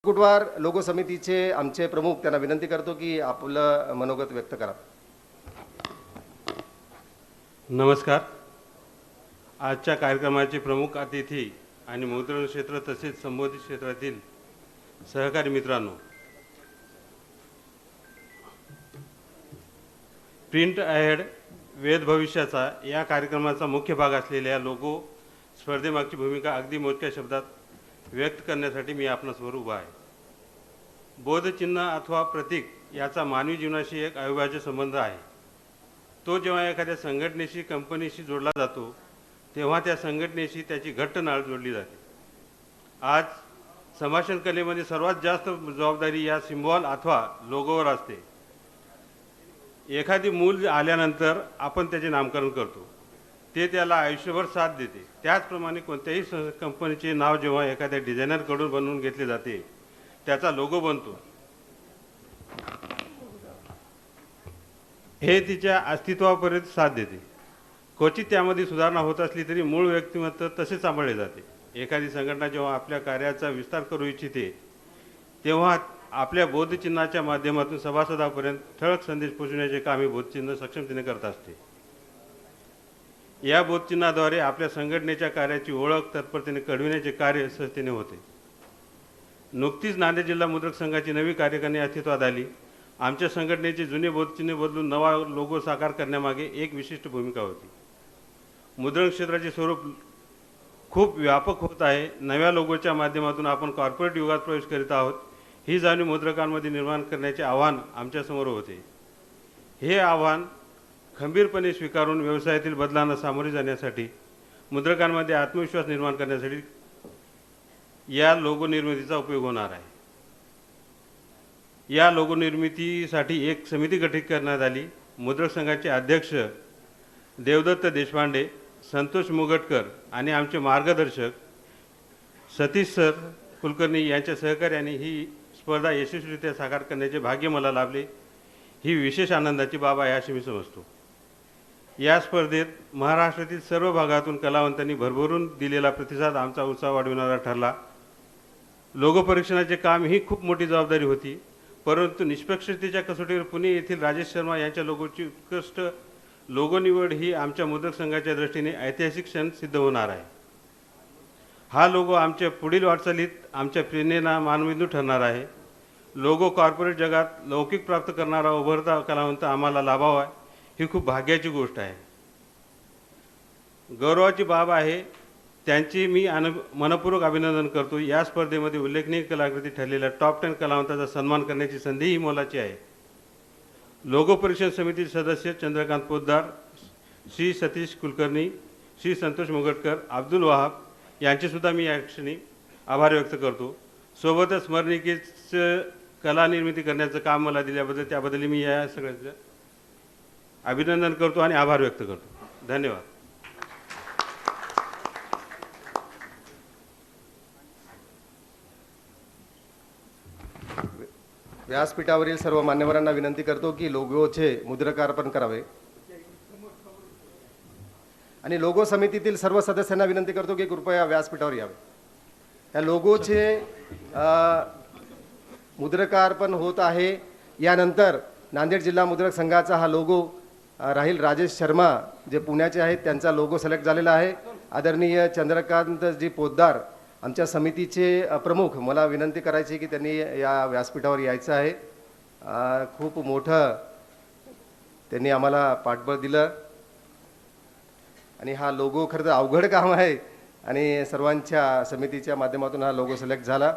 कुटवार logo समितीचे आमचे प्रमुख त्यांना विनंती करतो की आपलं मनोगत व्यक्त करा. नमस्कार. आजच्या कार्यक्रमाचे प्रमुख अतिथी आणि मुद्रण क्षेत्र तसेच संबंधित क्षेत्रातील सहकारी मित्रांनो, प्रिंट अहेड वेध भविष्याचा या कार्यक्रमाचा मुख्य भाग असलेल्या लोगो स्पर्धेमागची भूमिका अगदी मोजक्या शब्दात व्यक्त करण्यासाठी मी आपणासमोर उभा आहे. बोधचिन्ह अथवा प्रतीक याचा मानवी जीवनाशी एक अविभाज्य संबंध आहे. तो जेव्हा एखाद्या संघटनेशी कंपनीशी जोडला जातो तेव्हा त्या संघटनेशी त्याची घट्ट नाळ जोडली जाते. आज संभाषण कलेमध्ये सर्वात जास्त जबाबदारी या सिम्बॉल अथवा लोगोवर असते. एखादी मूल आल्यानंतर आपण त्याचे नामकरण करतो, ते त्याला आयुष्यभर साथ देते. त्याचप्रमाणे कोणत्याही कंपनीचे नाव जेव्हा एखाद्या डिझायनरकडून बनवून घेतले जाते त्याचा लोगो बनतो. हे तिच्या अस्तित्वापर्यंत साथ देते. क्वचित त्यामध्ये सुधारणा होत असली तरी मूळ व्यक्तिमत्व तसे सांभाळले जाते. एखादी संघटना जेव्हा आपल्या कार्याचा विस्तार करू इच्छिते तेव्हा आपल्या बोधचिन्हाच्या माध्यमातून सभासदांपर्यंत ठळक संदेश पोहोचवण्याचे काम हे बोधचिन्ह सक्षमतेने करत असते. या बोधचिन्हाद्वारे आपल्या संघटनेच्या कार्याची ओळख तत्परतेने कळविण्याचे कार्य सहजतेने होते. नुकतीच नांदेड जिल्हा मुद्रक संघाची नवी कार्यकारिणी अस्तित्वात आली. आमच्या संघटनेचे जुने बोधचिन्ह बदलून नवा लोगो साकार करण्यामागे एक विशिष्ट भूमिका होती. मुद्रण क्षेत्राचे स्वरूप खूप व्यापक होत आहे. नव्या लोगोच्या माध्यमातून आपण कॉर्पोरेट युगात प्रवेश करीत आहोत ही जाणीव मुद्रकांमध्ये निर्माण करण्याचे आव्हान आमच्यासमोर होते. हे आव्हान खंबीरपणे स्वीकारून व्यवसायातील बदलांना सामोरे जाण्यासाठी मुद्रकांमध्ये आत्मविश्वास निर्माण करण्यासाठी या लोगो निर्मितीचा उपयोग होणार आहे. या लोगो निर्मितीसाठी एक समिती गठीत करण्यात आली. मुद्रक संघाचे अध्यक्ष देवदत्त देशपांडे, संतोष मुगटकर आणि आमचे मार्गदर्शक सतीश सर कुलकर्णी यांच्या सहकार्याने ही स्पर्धा यशस्वीरित्या साकार करण्याचे भाग्य मला लाभले. ही विशेष आनंदाची बाब आहे अशी मी समजतो. या स्पर्धेत महाराष्ट्रातील सर्व भागातून कलावंतांनी भरभरून दिलेला प्रतिसाद आमचा उत्साह वाढविणारा ठरला. लोगो परीक्षणाचे काम ही खूप मोठी जबाबदारी होती, परंतु निष्पक्षतेच्या कसोटीवर पुणे येथील राजेश शर्मा यांच्या लोगोची उत्कृष्ट लोगो निवड ही आमच्या मुद्रक संघाच्या दृष्टीने ऐतिहासिक क्षण सिद्ध होणार आहे. हा लोगो आमच्या पुढील वाटचालीत आमच्या प्रेरणेला मानबिंदू ठरणार आहे. लोगो कॉर्पोरेट जगात लौकिक प्राप्त करणारा उभरता कलावंत आम्हाला लाभावा ही खूप भाग्याची गोष्ट आहे. गौरवाची बाब आहे. त्यांची मी मनपूर्वक अभिनंदन करतो. या स्पर्धेमध्ये उल्लेखनीय कलाकृती ठरलेल्या टॉप 10 कलावंताचा सन्मान करण्याची संधीही मोलाची आहे. लोगो परीक्षण समितीचे सदस्य चंद्रकांत पोद्दार, श्री सतीश कुलकर्णी, श्री संतोष मुगटकर, अब्दुल वहाब यांचेसुद्धा मी या क्षणी आभार व्यक्त करतो. सोबतच स्मरणिकेचं कला निर्मिती करण्याचं काम मला दिल्याबद्दल त्याबद्दल मी या सगळ्यांचं अभिनंदन करतो आणि आभार व्यक्त करतो. धन्यवाद. व्यासपीठावरील सर्व मान्यवरांना विनंती करतो की लोगोचे मुद्रकार्पण करावे आणि लोगो समितीतील सर्व सदस्यांना विनंती करतो की कृपया व्यासपीठावर यावे. या लोगोचे मुद्रकार्पण होत आहे. यानंतर नांदेड जिल्हा मुद्रक संघाचा हा लोगो राहील राजेश शर्मा जे पुण्याचे आहेत त्यांचा लोगो सिलेक्ट झालेला आहे. आदरणीय चंद्रकांतजी पोद्दार आमच्या समितीचे प्रमुख, मला विनंती करायची की त्यांनी या व्यासपीठावर यायचं आहे. खूप मोठं त्यांनी आम्हाला पाठबळ दिलं आणि हा लोगो खरं तर अवघड काम आहे आणि सर्वांच्या समितीच्या माध्यमातून हा लोगो सिलेक्ट झाला.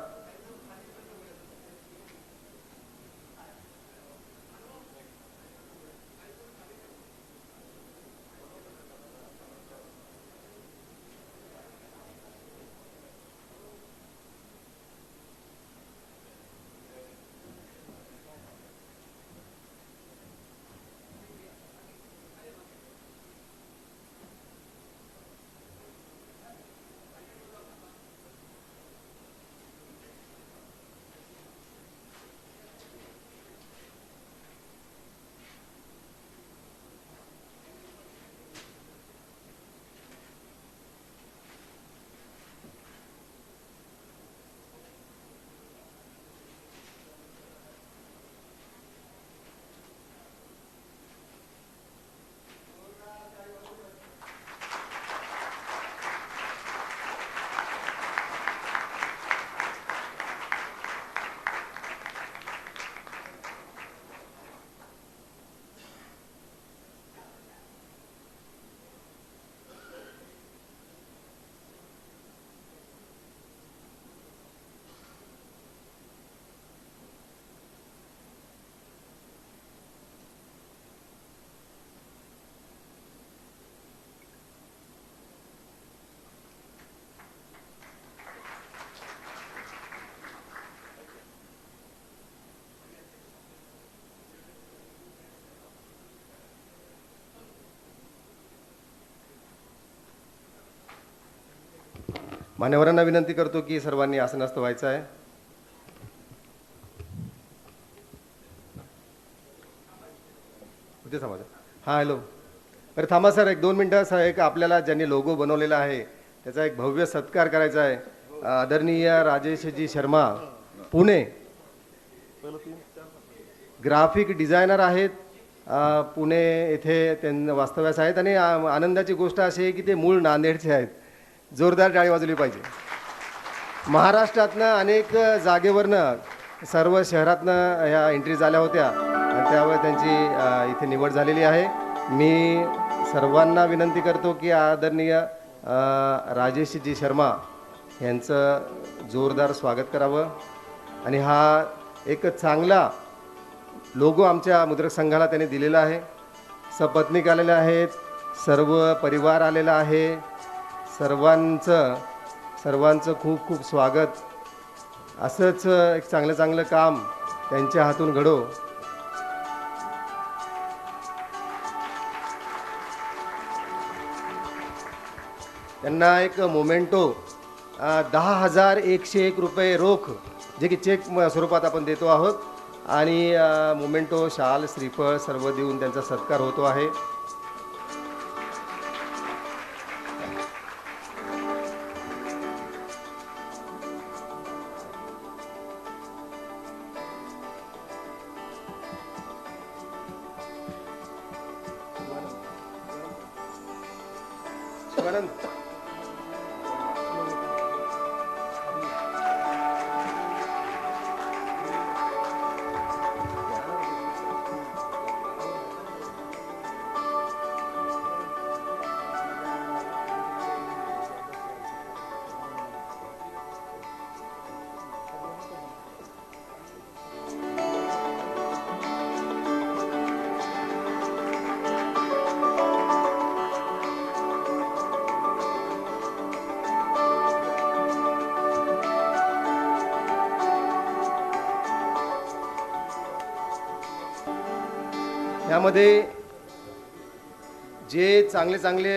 मान्यवरांना विनंती करतो की सर्वांनी आसनस्थ व्हायचं आहे. कुठे थांबायचं? हां, हॅलो. अरे थांबा सर, 1-2 मिनटं. सर, एक आपल्याला ज्यांनी लोगो बनवलेला आहे त्याचा एक भव्य सत्कार करायचा आहे. आदरणीय राजेशजी शर्मा, पुणे, ग्राफिक डिझायनर आहेत. पुणे येथे त्यांना वास्तव्यास आहेत आणि आनंदाची गोष्ट अशी आहे की ते मूळ नांदेडचे आहेत. जोरदार टाळी वाजवली पाहिजे. महाराष्ट्रातनं अनेक जागेवरनं सर्व शहरातनं ह्या एंट्री झाल्या होत्या आणि त्यावर त्यांची इथे निवड झालेली आहे. मी सर्वांना विनंती करतो की आदरणीय राजेशजी शर्मा यांचं जोरदार स्वागत करावं आणि हा एक चांगला लोगो आमच्या मुद्रक संघाला त्यांनी दिलेला आहे. सपत्नीक आलेले आहेत, सर्व परिवार आलेला आहे. सर्वांचं खूप खूप स्वागत. असंच एक चांगलं काम त्यांच्या हातून घडो. त्यांना एक मोमेंटो 10,101 रुपये रोख, जे की चेक स्वरूपात आपण देतो आहोत, आणि मोमेंटो, शाल, श्रीफळ सर्व देऊन त्यांचा सत्कार होतो आहे. शिवानंद, यामध्ये जे चांगले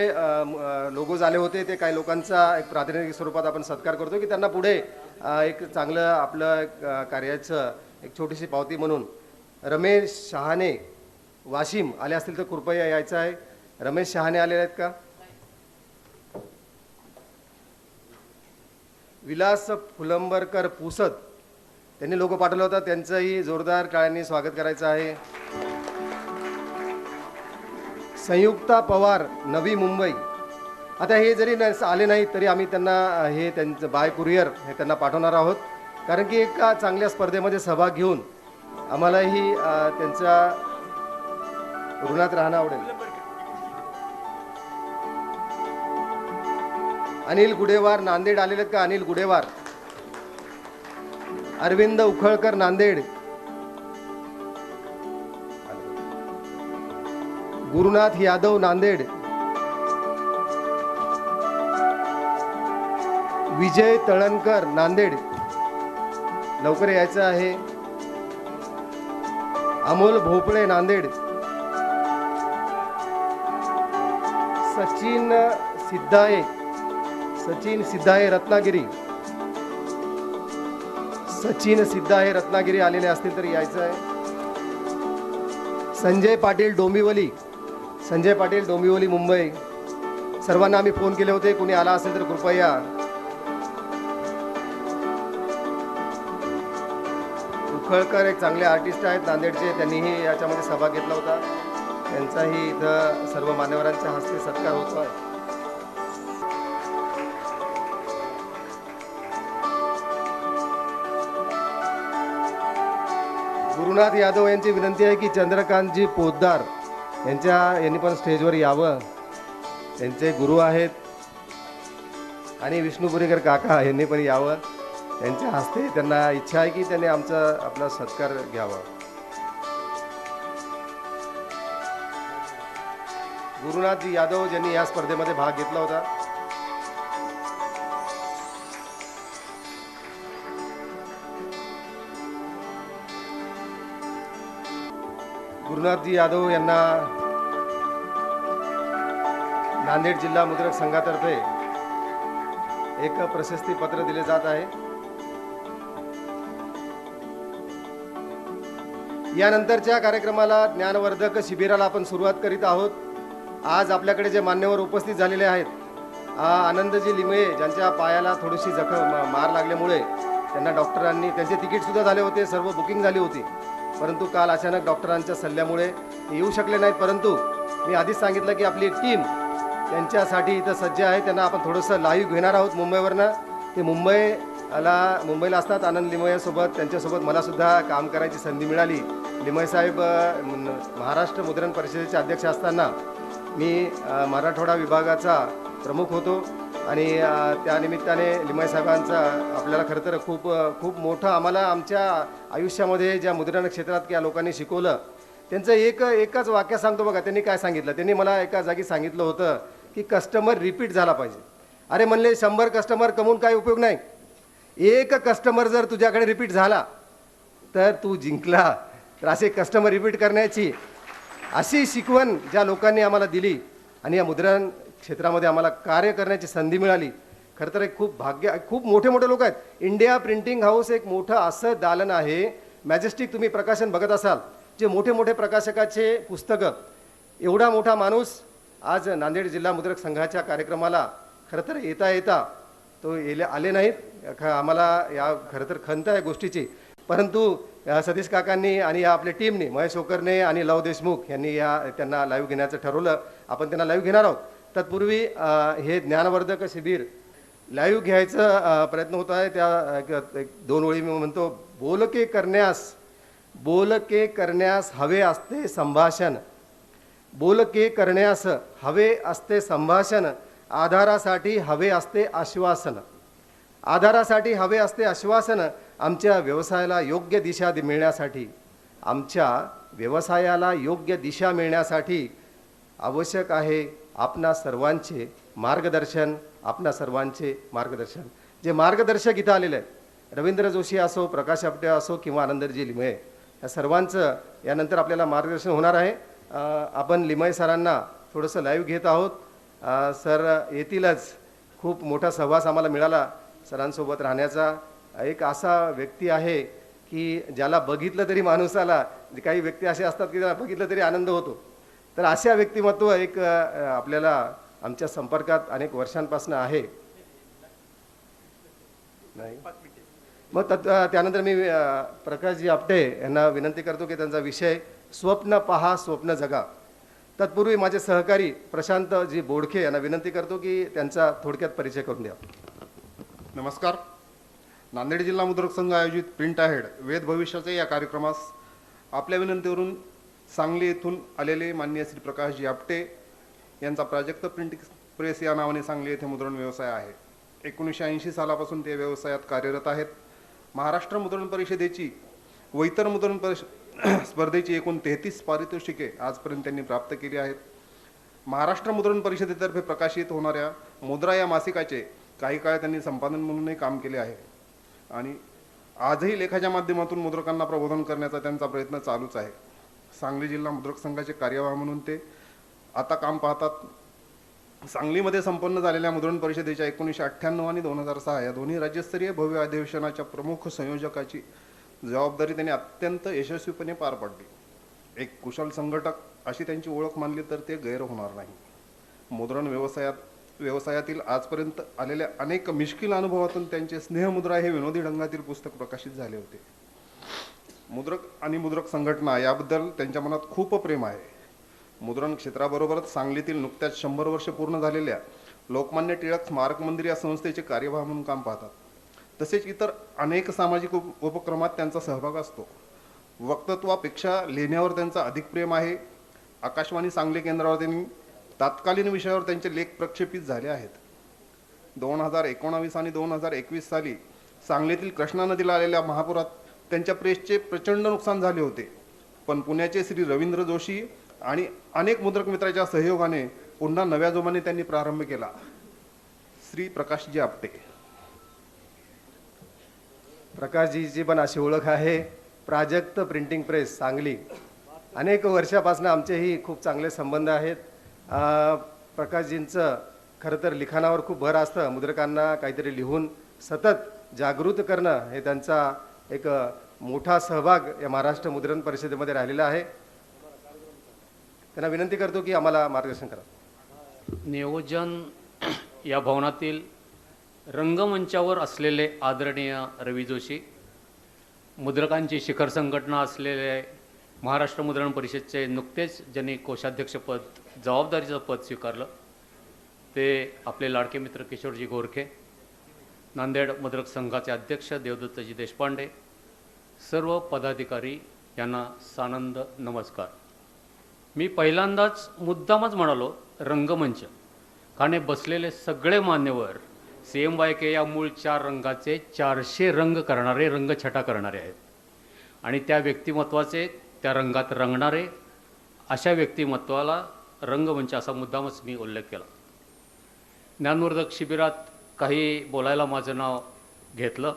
लोगो झाले होते ते काही लोकांचा एक प्रातिनिधिक स्वरूपात आपण सत्कार करतो की त्यांना पुढे एक चांगलं आपलं कार्याचं एक छोटीशी पावती म्हणून. रमेश शहाणे, वाशिम आले असतील तर कृपया यायचं आहे. रमेश शहाणे आलेले आहेत का? विलास फुलंबरकर, पुसद, त्यांनी लोगो पाठवला होता, त्यांचंही जोरदार टाळ्यांनी स्वागत करायचं आहे. संयुक्ता पवार, नवी मुंबई. आता हे जरी आले नाही तरी आम्ही त्यांना हे त्यांचं बाय कुरिअर हे त्यांना पाठवणार आहोत, कारण की एका चांगल्या स्पर्धेमध्ये सहभाग घेऊन आम्हालाही त्यांच्या ऋणात राहणं आवडेल. अनिल गुडेवार, नांदेड आलेले आहेत का? अनिल गुडेवार. अरविंद उखळकर, नांदेड. गुरुनाथ यादव, नांदेड. विजय तळणकर, नांदेड, लवकर यायचं आहे. अमोल भोपळे, नांदेड. सचिन सिद्धाये, रत्नागिरी. सचिन सिद्धाये, रत्नागिरी आलेले असतील तर यायचं आहे. संजय पाटील, डोंबिवली, मुंबई. सर्वांना आम्ही फोन केले होते, कोणी आला असेल तर कृपया. उखळकर एक चांगले आर्टिस्ट आहेत नांदेडचे, त्यांनीही याच्यामध्ये सहभाग घेतला होता. त्यांचाही इथं सर्व मान्यवरांच्या हस्ते सत्कार होतो आहे. गुरुनाथ यादव यांची विनंती आहे की चंद्रकांतजी पोद्दार यांनी पण स्टेजवर यावं. त्यांचे गुरु आहेत. आणि विष्णुपुरीकर काका यांनी पण यावं. त्यांच्या हस्ते त्यांना इच्छा आहे की त्यांनी आपला सत्कार घ्यावा. गुरुनाथजी यादव ज्यांनी या स्पर्धेमध्ये भाग घेतला होता. गुरुनाथजी यादव यांना नांदेड जिल्हा मुद्रक संघातर्फे एक प्रशस्ती पत्र दिले जात आहे. यानंतरच्या कार्यक्रमाला ज्ञानवर्धक शिबिराला आपण सुरुवात करीत आहोत. आज आपल्याकडे जे मान्यवर उपस्थित झालेले आहेत, आनंदजी लिमये, ज्यांच्या पायाला थोडीशी मार लागल्यामुळे त्यांना डॉक्टरांनी, त्यांचे तिकीटसुद्धा झाले होते, सर्व बुकिंग झाली होती, परंतु काल अचानक डॉक्टरांच्या सल्ल्यामुळे ते येऊ शकले नाहीत. परंतु मी आधीच सांगितलं की आपली टीम त्यांच्यासाठी इथं सज्ज आहे. त्यांना आपण थोडंसं लाईव्ह घेणार आहोत मुंबईवरनं. ते मुंबईला असतात आनंद लिमयेसोबत. त्यांच्यासोबत मलासुद्धा काम करायची संधी मिळाली. लिमये साहेब महाराष्ट्र मुद्रण परिषदेचे अध्यक्ष असताना मी मराठवाडा विभागाचा प्रमुख होतो आणि त्यानिमित्ताने लिमये साहेबांचा आपल्याला खरं तर खूप मोठं आम्हाला आमच्या आयुष्यामध्ये ज्या मुद्रण क्षेत्रात त्या लोकांनी शिकवलं, त्यांचं एकच वाक्य सांगतो बघा. त्यांनी काय सांगितलं, त्यांनी मला एका जागी सांगितलं होतं की कस्टमर रिपीट झाला पाहिजे. अरे म्हणले 100 कस्टमर कमवून काय उपयोग नाही, एक कस्टमर जर तुझ्याकडे रिपीट झाला तर तू जिंकला. तर असे कस्टमर रिपीट करण्याची अशी शिकवण ज्या लोकांनी आम्हाला दिली आणि या मुद्रण क्षेत्रामध्ये आम्हाला कार्य करण्याची संधी मिळाली. खरं तर एक खूप मोठे लोक आहेत. इंडिया प्रिंटिंग हाऊस एक मोठं असं दालन आहे. मॅजेस्टिक तुम्ही प्रकाशन बघत असाल, जे मोठे प्रकाशकाचे पुस्तकं, एवढा मोठा माणूस आज नांदेड जिल्हा मुद्रक संघाच्या कार्यक्रमाला खरं तर येता तो आले नाहीत. आम्हाला या खरं तर खंत आहे गोष्टीची, परंतु सतीश काकांनी आणि या आपल्या टीमने, महेश होकरने आणि लव देशमुख यांनी त्यांना लाईव्ह घेण्याचं ठरवलं. आपण त्यांना लाईव्ह घेणार आहोत. तत्पूर्वी हे ज्ञानवर्धक शिबिर लाईव्ह घ्यायचा प्रयत्न होत आहे. त्या 2 ओळी मी म्हणतो. बोलके करण्यास हवे असते संभाषण, बोलके करण्यास हवे असते संभाषण, आधारासाठी हवे असते आश्वासन, आधारासाठी हवे असते आश्वासन. आमच्या व्यवसायाला योग्य दिशा मिळण्यासाठी, आमच्या व्यवसायाला योग्य दिशा मिळण्यासाठी आवश्यक आहे आपणा सर्वांचे मार्गदर्शन, आपणा सर्वांचे मार्गदर्शन. जे मार्गदर्शक इथं आलेले आहेत, रवींद्र जोशी असो, प्रकाश आपटे असो किंवा आनंदजी लिमये, या सर्वांचं यानंतर आपल्याला मार्गदर्शन होणार आहे. आपण लिमये सरांना थोडंसं लाईव्ह घेत आहोत. सर येतीलच. खूप मोठा सहवास आम्हाला मिळाला सरांसोबत राहण्याचा. एक असा व्यक्ती आहे की ज्याला बघितलं तरी माणूसाला, काही व्यक्ती असे असतात की त्याला बघितलं तरी आनंद होतो. तर अशा व्यक्तिमत्व एक आपल्याला आमच्या संपर्कात अनेक वर्षांपासून आहे. नाही मग त्यानंतर मी प्रकाशजी आपटे यांना विनंती करतो की त्यांचा विषय स्वप्न पहा स्वप्न जगा. तत्पूर्वी माझे सहकारी प्रशांतजी बोडखे यांना विनंती करतो की त्यांचा थोडक्यात परिचय करून द्या. नमस्कार. नांदेड जिल्हा मुद्रक संघ आयोजित प्रिंट अहेड वेद भविष्याचे या कार्यक्रमास आपल्या विनंतीवरून सांगली येथून आलेले माननीय श्री प्रकाशजी आपटे यांचा प्राजक्त प्रिंटिंग प्रेस या नावाने सांगली येथे मुद्रण व्यवसाय आहे. 1980 सालापासून ते व्यवसायात कार्यरत आहेत. महाराष्ट्र मुद्रण परिषदेची व इतर मुद्रण स्पर्धेची एकूण 33 पारितोषिके आजपर्यंत त्यांनी प्राप्त केली आहेत. महाराष्ट्र मुद्रण परिषदेतर्फे प्रकाशित होणाऱ्या मुद्रा या मासिकाचे काही काळ त्यांनी संपादन म्हणूनही काम केले आहे आणि आजही लेखाच्या माध्यमातून मुद्रकांना प्रबोधन करण्याचा त्यांचा प्रयत्न चालूच आहे. सांगली जिल्हा मुद्रक संघाचे कार्यवाह म्हणून ते आता काम पाहतात. सांगलीमध्ये संपन्न झालेल्या मुद्रण परिषदेच्या 1998 आणि 2006 या दोन्ही राज्यस्तरीय भव्य अधिवेशनाच्या प्रमुख संयोजकाची जबाबदारी त्यांनी अत्यंत यशस्वीपणे पार पाडली. एक कुशल संघटक अशी त्यांची ओळख मानली तर ते गैर होणार नाही. मुद्रण व्यवसायातील आजपर्यंत आलेल्या अनेक मिश्किल अनुभवातून त्यांचे स्नेहमुद्रा हे विनोदी ढंगातील पुस्तक प्रकाशित झाले होते. मुद्रक आणि मुद्रक संघटना याबद्दल त्यांच्या मनात खूप प्रेम आहे. मुद्रण क्षेत्राबरोबरच सांगलीतील नुकत्याच 100 वर्ष पूर्ण झालेल्या लोकमान्य टिळक स्मारक मंदिर या संस्थेचे कार्यवाह म्हणून काम पाहतात. तसेच इतर अनेक सामाजिक उपक्रमात त्यांचा सहभाग असतो. वक्तृत्वापेक्षा लिहिण्यावर त्यांचा अधिक प्रेम आहे. आकाशवाणी सांगली केंद्रावर त्यांनी तात्कालीन विषयावर त्यांचे लेख प्रक्षेपित झाले आहेत. 2019 आणि 2021 साली सांगलीतील कृष्णा नदीला आलेल्या महापुरात त्यांच्या प्रेसचे प्रचंड नुकसान झाले होते, पण पुण्याचे श्री रवींद्र जोशी आणि अनेक मुद्रक मित्राच्या सहयोगाने पुन्हा नव्या जोमाने त्यांनी प्रारंभ केला. श्री प्रकाशजी आपटे. प्रकाशजीची पण अशी ओळख आहे, प्राजक्त प्रिंटिंग प्रेस सांगली. अनेक वर्षापासून आमचेही खूप चांगले संबंध आहेत. प्रकाशजींचं खरं तर लिखाणावर खूप भर असतं. मुद्रकांना काहीतरी लिहून सतत जागृत करणं हे त्यांचा एक मोठा सहभाग या महाराष्ट्र मुद्रण परिषदेमध्ये राहिलेला आहे. त्यांना विनंती करतो की आम्हाला मार्गदर्शन करा. नियोजन या भवनातील रंगमंचावर असलेले आदरणीय रवी जोशी, मुद्रकांची शिखर संघटना असलेले महाराष्ट्र मुद्रण परिषदेचे नुकतेच ज्यांनी कोषाध्यक्षपद जबाबदारीचं पद स्वीकारलं ते आपले लाडके मित्र किशोरजी गोरखे, नांदेड मुद्रक संघाचे अध्यक्ष देवदत्तजी देशपांडे, सर्व पदाधिकारी यांना सानंद नमस्कार. मी पहिल्यांदाच मुद्दामच म्हणालो रंगमंच, कारण बसलेले सगळे मान्यवर CMYK या मूळ 4 रंगाचे 400 रंग करणारे, रंगछटा करणारे आहेत आणि त्या व्यक्तिमत्वाचे, त्या रंगात रंगणारे, अशा व्यक्तिमत्वाला रंगमंच असा मुद्दामच मी उल्लेख केला. ज्ञानवर्धक शिबिरात काही बोलायला माझं नाव घेतलं,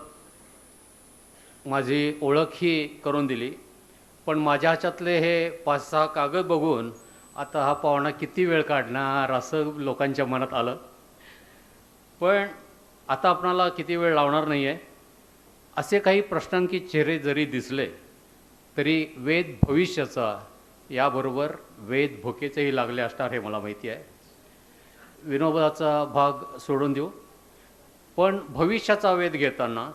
माझी ओळखही करून दिली, पण माझ्या ह्याच्यातले हे 5-6 कागद बघून आता हा पाहुणा किती वेळ काढणार असं लोकांच्या मनात आलं. पण आता आपणाला किती वेळ लावणार नाही आहे. असे काही प्रश्नांकी चेहरे जरी दिसले तरी वेद भविष्याचा याबरोबर वेद भोकेचेही लागले असणार हे मला माहिती आहे. विनोबाचा भाग सोडून देऊ, पण भविष्याचा वेध घेताना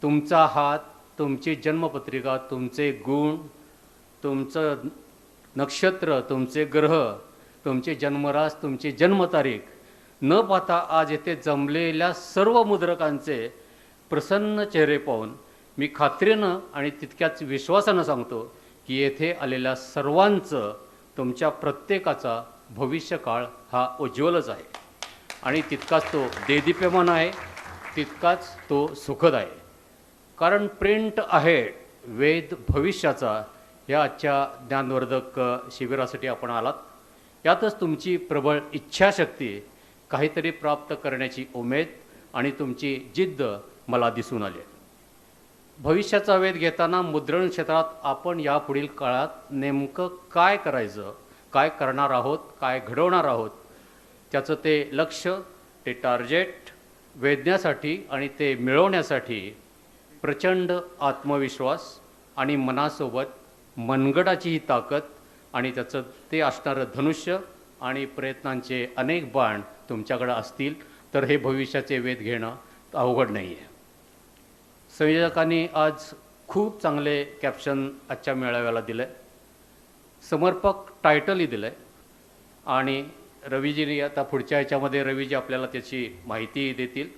तुमचा हात, तुमची जन्मपत्रिका, तुमचे गुण, तुमचं नक्षत्र, तुमचे ग्रह, तुमचे जन्मरास, तुमची जन्मतारीख न पाहता आज येथे जमलेल्या सर्व मुद्रकांचे प्रसन्न चेहरे पाहून मी खात्रीनं आणि तितक्याच विश्वासानं सांगतो की येथे आलेल्या सर्वांचं, तुमच्या प्रत्येकाचा भविष्यकाळ हा उज्ज्वलच आहे आणि तितकाच तो देदीप्यमान आहे, तितकाच तो सुखद आहे. कारण प्रिंट आहे वेद भविष्याचा या आजच्या ज्ञानवर्धक शिबिरासाठी आपण आलात. यातच तुमची प्रबळ इच्छाशक्ती, काहीतरी प्राप्त करण्याची उमेद आणि तुमची जिद्द मला दिसून आली. भविष्याचा वेध घेताना मुद्रण क्षेत्रात आपण यापुढील काळात नेमकं काय करायचं, काय करणार आहोत, काय घडवणार आहोत, त्याचं ते लक्ष, ते टार्गेट वेधण्यासाठी आणि ते मिळवण्यासाठी प्रचंड आत्मविश्वास आणि मनासोबत मनगटाचीही ताकद आणि त्याचं ते असणारं धनुष्य आणि प्रयत्नांचे अनेक बाण तुमच्याकडे असतील तर हे भविष्याचे वेध घेणं अवघड नाही आहे. संयोजकांनी आज खूप चांगले कॅप्शन आजच्या मेळाव्याला दिलं आहे, समर्पक टायटलही दिलं आहे आणि रवीजींनी आता पुढच्या ह्याच्यामध्ये रवीजी आपल्याला त्याची माहिती देतील.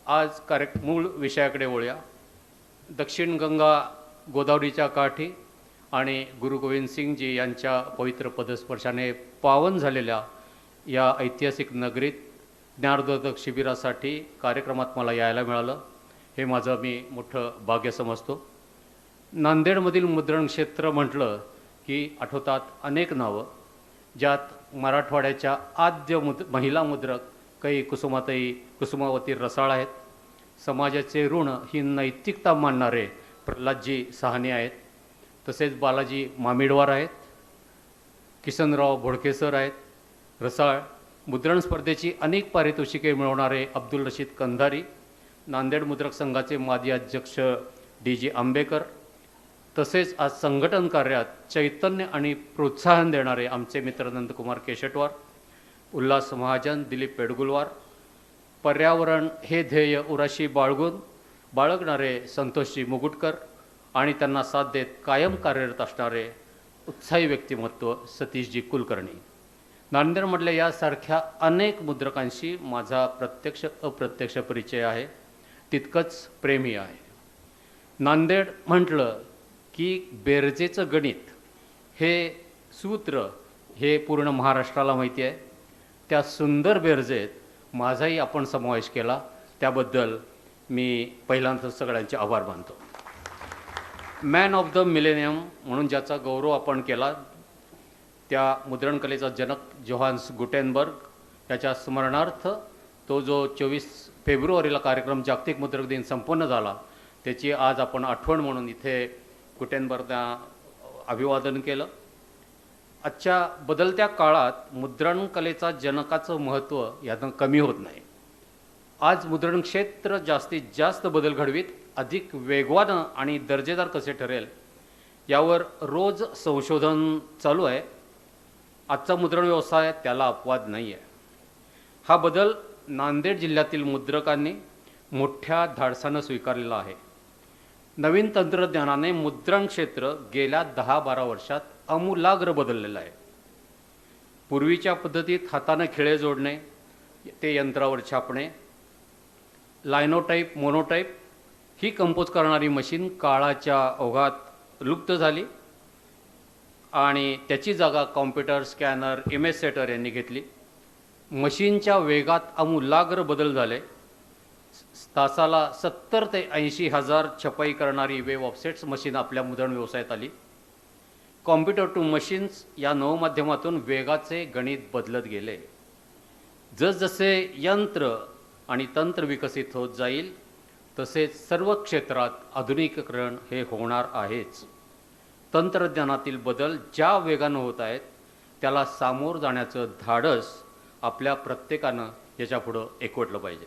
आज मूळ विषयाकडे वळूया. दक्षिण गंगा गोदावरीच्या काठी आणि गुरु गोविंद सिंगजी यांच्या पवित्र पदस्पर्शाने पावन झालेल्या या ऐतिहासिक नगरीत ज्ञानवर्धक शिबिरासाठी कार्यक्रमात मला यायला मिळालं, हे माझं मी मोठं भाग्य समजतो. नांदेडमधील मुद्रण क्षेत्र म्हटलं की आठवतात अनेक नावं, ज्यात मराठवाड्याच्या आद्य महिला मुद्रक काही कुसुमावती रसाळ आहेत. समाजाचे ऋण ही नैतिकता मानणारे प्रल्हादजी साहने आहेत. तसेच बालाजी मामिडवार आहेत, किसनराव भोडकेसर आहेत. रसाळ मुद्रण स्पर्धेची अनेक पारितोषिके मिळवणारे अब्दुल रशीद कंधारी, नांदेड मुद्रक संघाचे माजी अध्यक्ष DG आंबेकर. तसेच आज संघटन कार्यात चैतन्य आणि प्रोत्साहन देणारे आमचे मित्र नंदकुमार केशटवार, उल्हास महाजन, दिलीप पेडगुलवार. पर्यावरण हे ध्येय उराशी बाळगणारे संतोषजी मुगुटकर आणि त्यांना साथ देत कायम कार्यरत असणारे उत्साही व्यक्तिमत्व सतीशजी कुलकर्णी. नांदेडमधल्या यासारख्या अनेक मुद्रकांशी माझा प्रत्यक्ष अप्रत्यक्ष परिचय आहे, तितकंच प्रेमी आहे. नांदेड म्हटलं की बेरजेचं गणित हे सूत्र हे पूर्ण महाराष्ट्राला माहिती आहे. त्या सुंदर बेरजेत माझाही आपण समावेश केला, त्याबद्दल मी पहिल्यांदा सगळ्यांचे आभार मानतो. मॅन ऑफ द मिलेनियम म्हणून ज्याचा गौरव आपण केला, त्या मुद्रणकलेचा जनक जोहान्स गुटेनबर्ग याच्या स्मरणार्थ तो जो 24 फेब्रुवारीला कार्यक्रम जागतिक मुद्रक दिन संपन्न झाला, त्याची आज आपण आठवण म्हणून इथे गुटेनबर्गला अभिवादन केलं. आजच्या बदलत्या काळात मुद्रण कलेचा जनकाचं महत्त्व यातून कमी होत नाही. आज मुद्रण क्षेत्र जास्तीत जास्त बदल घडवीत अधिक वेगवानं आणि दर्जेदार कसे ठरेल यावर रोज संशोधन चालू आहे. आजचा मुद्रण व्यवसाय त्याला अपवाद नाही आहे. हा बदल नांदेड जिल्ह्यातील मुद्रकांनी मोठ्या धाडसानं स्वीकारलेला आहे. नवीन तंत्रज्ञानाने मुद्रण क्षेत्र गेल्या 10-12 वर्षात आमूलाग्र बदललेलं आहे. पूर्वीच्या पद्धतीत हातानं खिळे जोडणे, ते यंत्रावर छापणे, लायनोटाईप, मोनोटाईप ही कंपोज करणारी मशीन काळाच्या ओघात लुप्त झाली आणि त्याची जागा कॉम्प्युटर, स्कॅनर, इमेज सेटर यांनी घेतली. मशीनच्या वेगात आमूलाग्र बदल झाले. तासाला 70 ते 80 हजार छपाई करणारी वेब ऑफसेट्स मशीन आपल्या मुद्रण व्यवसायात आली. कॉम्प्युटर टू मशीन्स या नवमाध्यमातून वेगाचे गणित बदलत गेले. जसजसे यंत्र आणि तंत्र विकसित होत जाईल तसेच सर्व क्षेत्रात आधुनिकीकरण हे होणार आहेच. तंत्रज्ञानातील बदल ज्या वेगानं होत आहेत त्याला सामोर जाण्याचं धाडस आपल्या प्रत्येकानं याच्यापुढं एकवटलं पाहिजे.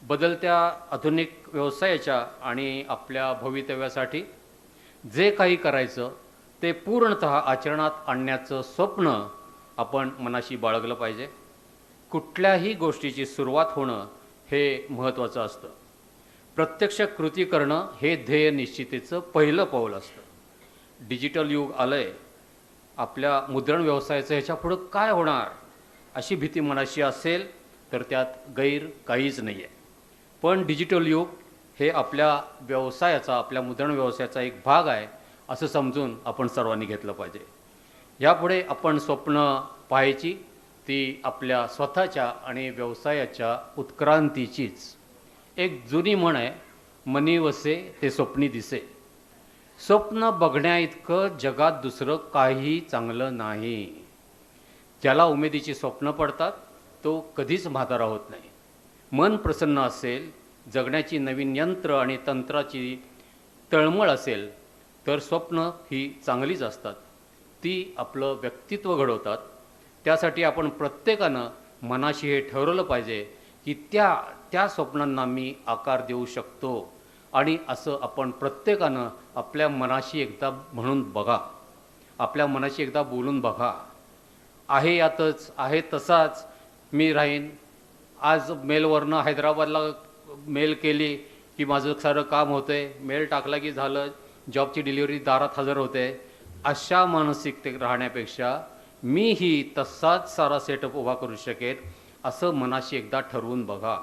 बदलत्या आधुनिक व्यवसायाच्या आणि आपल्या भवितव्यासाठी जे काही करायचं ते पूर्णतः आचरणात आणण्याचं स्वप्न आपण मनाशी बाळगलं पाहिजे. कुठल्याही गोष्टीची सुरुवात होणं हे महत्त्वाचं असतं. प्रत्यक्ष कृती करणं हे ध्येय निश्चितीचं पहिलं पाऊल असतं. डिजिटल युग आलं आहे. आपल्या मुद्रण व्यवसायाचं ह्याच्यापुढं काय होणार अशी भीती मनाशी असेल तर त्यात गैर काहीच नाही आहे. पण डिजिटल युग हे आपल्या व्यवसायाचा, आपल्या मुद्रण व्यवसायाचा एक भाग आहे असं समजून आपण सर्वांनी घेतलं पाहिजे. यापुढे आपण स्वप्न पाहायची ती आपल्या स्वतःच्या आणि व्यवसायाच्या उत्क्रांतीचीच. एक जुनी म्हण आहे, मनी वसे ते स्वप्नी दिसे. स्वप्न बघण्याइतकं जगात दुसरं काहीही चांगलं नाही. ज्याला उमेदीची स्वप्न पडतात तो कधीच म्हातारा होत नाही. मन प्रसन्न असेल, जगण्याची नवीन यंत्र आणि तंत्राची तळमळ असेल तर स्वप्न ही चांगलीच असतात. ती आपलं व्यक्तित्व घडवतात. त्यासाठी आपण प्रत्येकानं मनाशी हे ठरवलं पाहिजे की त्या स्वप्नांना मी आकार देऊ शकतो. आणि असं आपण प्रत्येकानं आपल्या मनाशी एकदा म्हणून बघा, आपल्या मनाशी एकदा बोलून बघा. आहे यातच, आहे तसाच मी राहीन. आज मेलवरनं हैदराबादला मेल केली की माझं सारं काम होतं आहे, मेल टाकला की झालं, जॉबची डिलिव्हरी दारात हजर होते. अशा मानसिकतेत राहण्यापेक्षा मीही तसाच सारा सेटअप उभा करू शकेन असं मनाशी एकदा ठरवून बघा.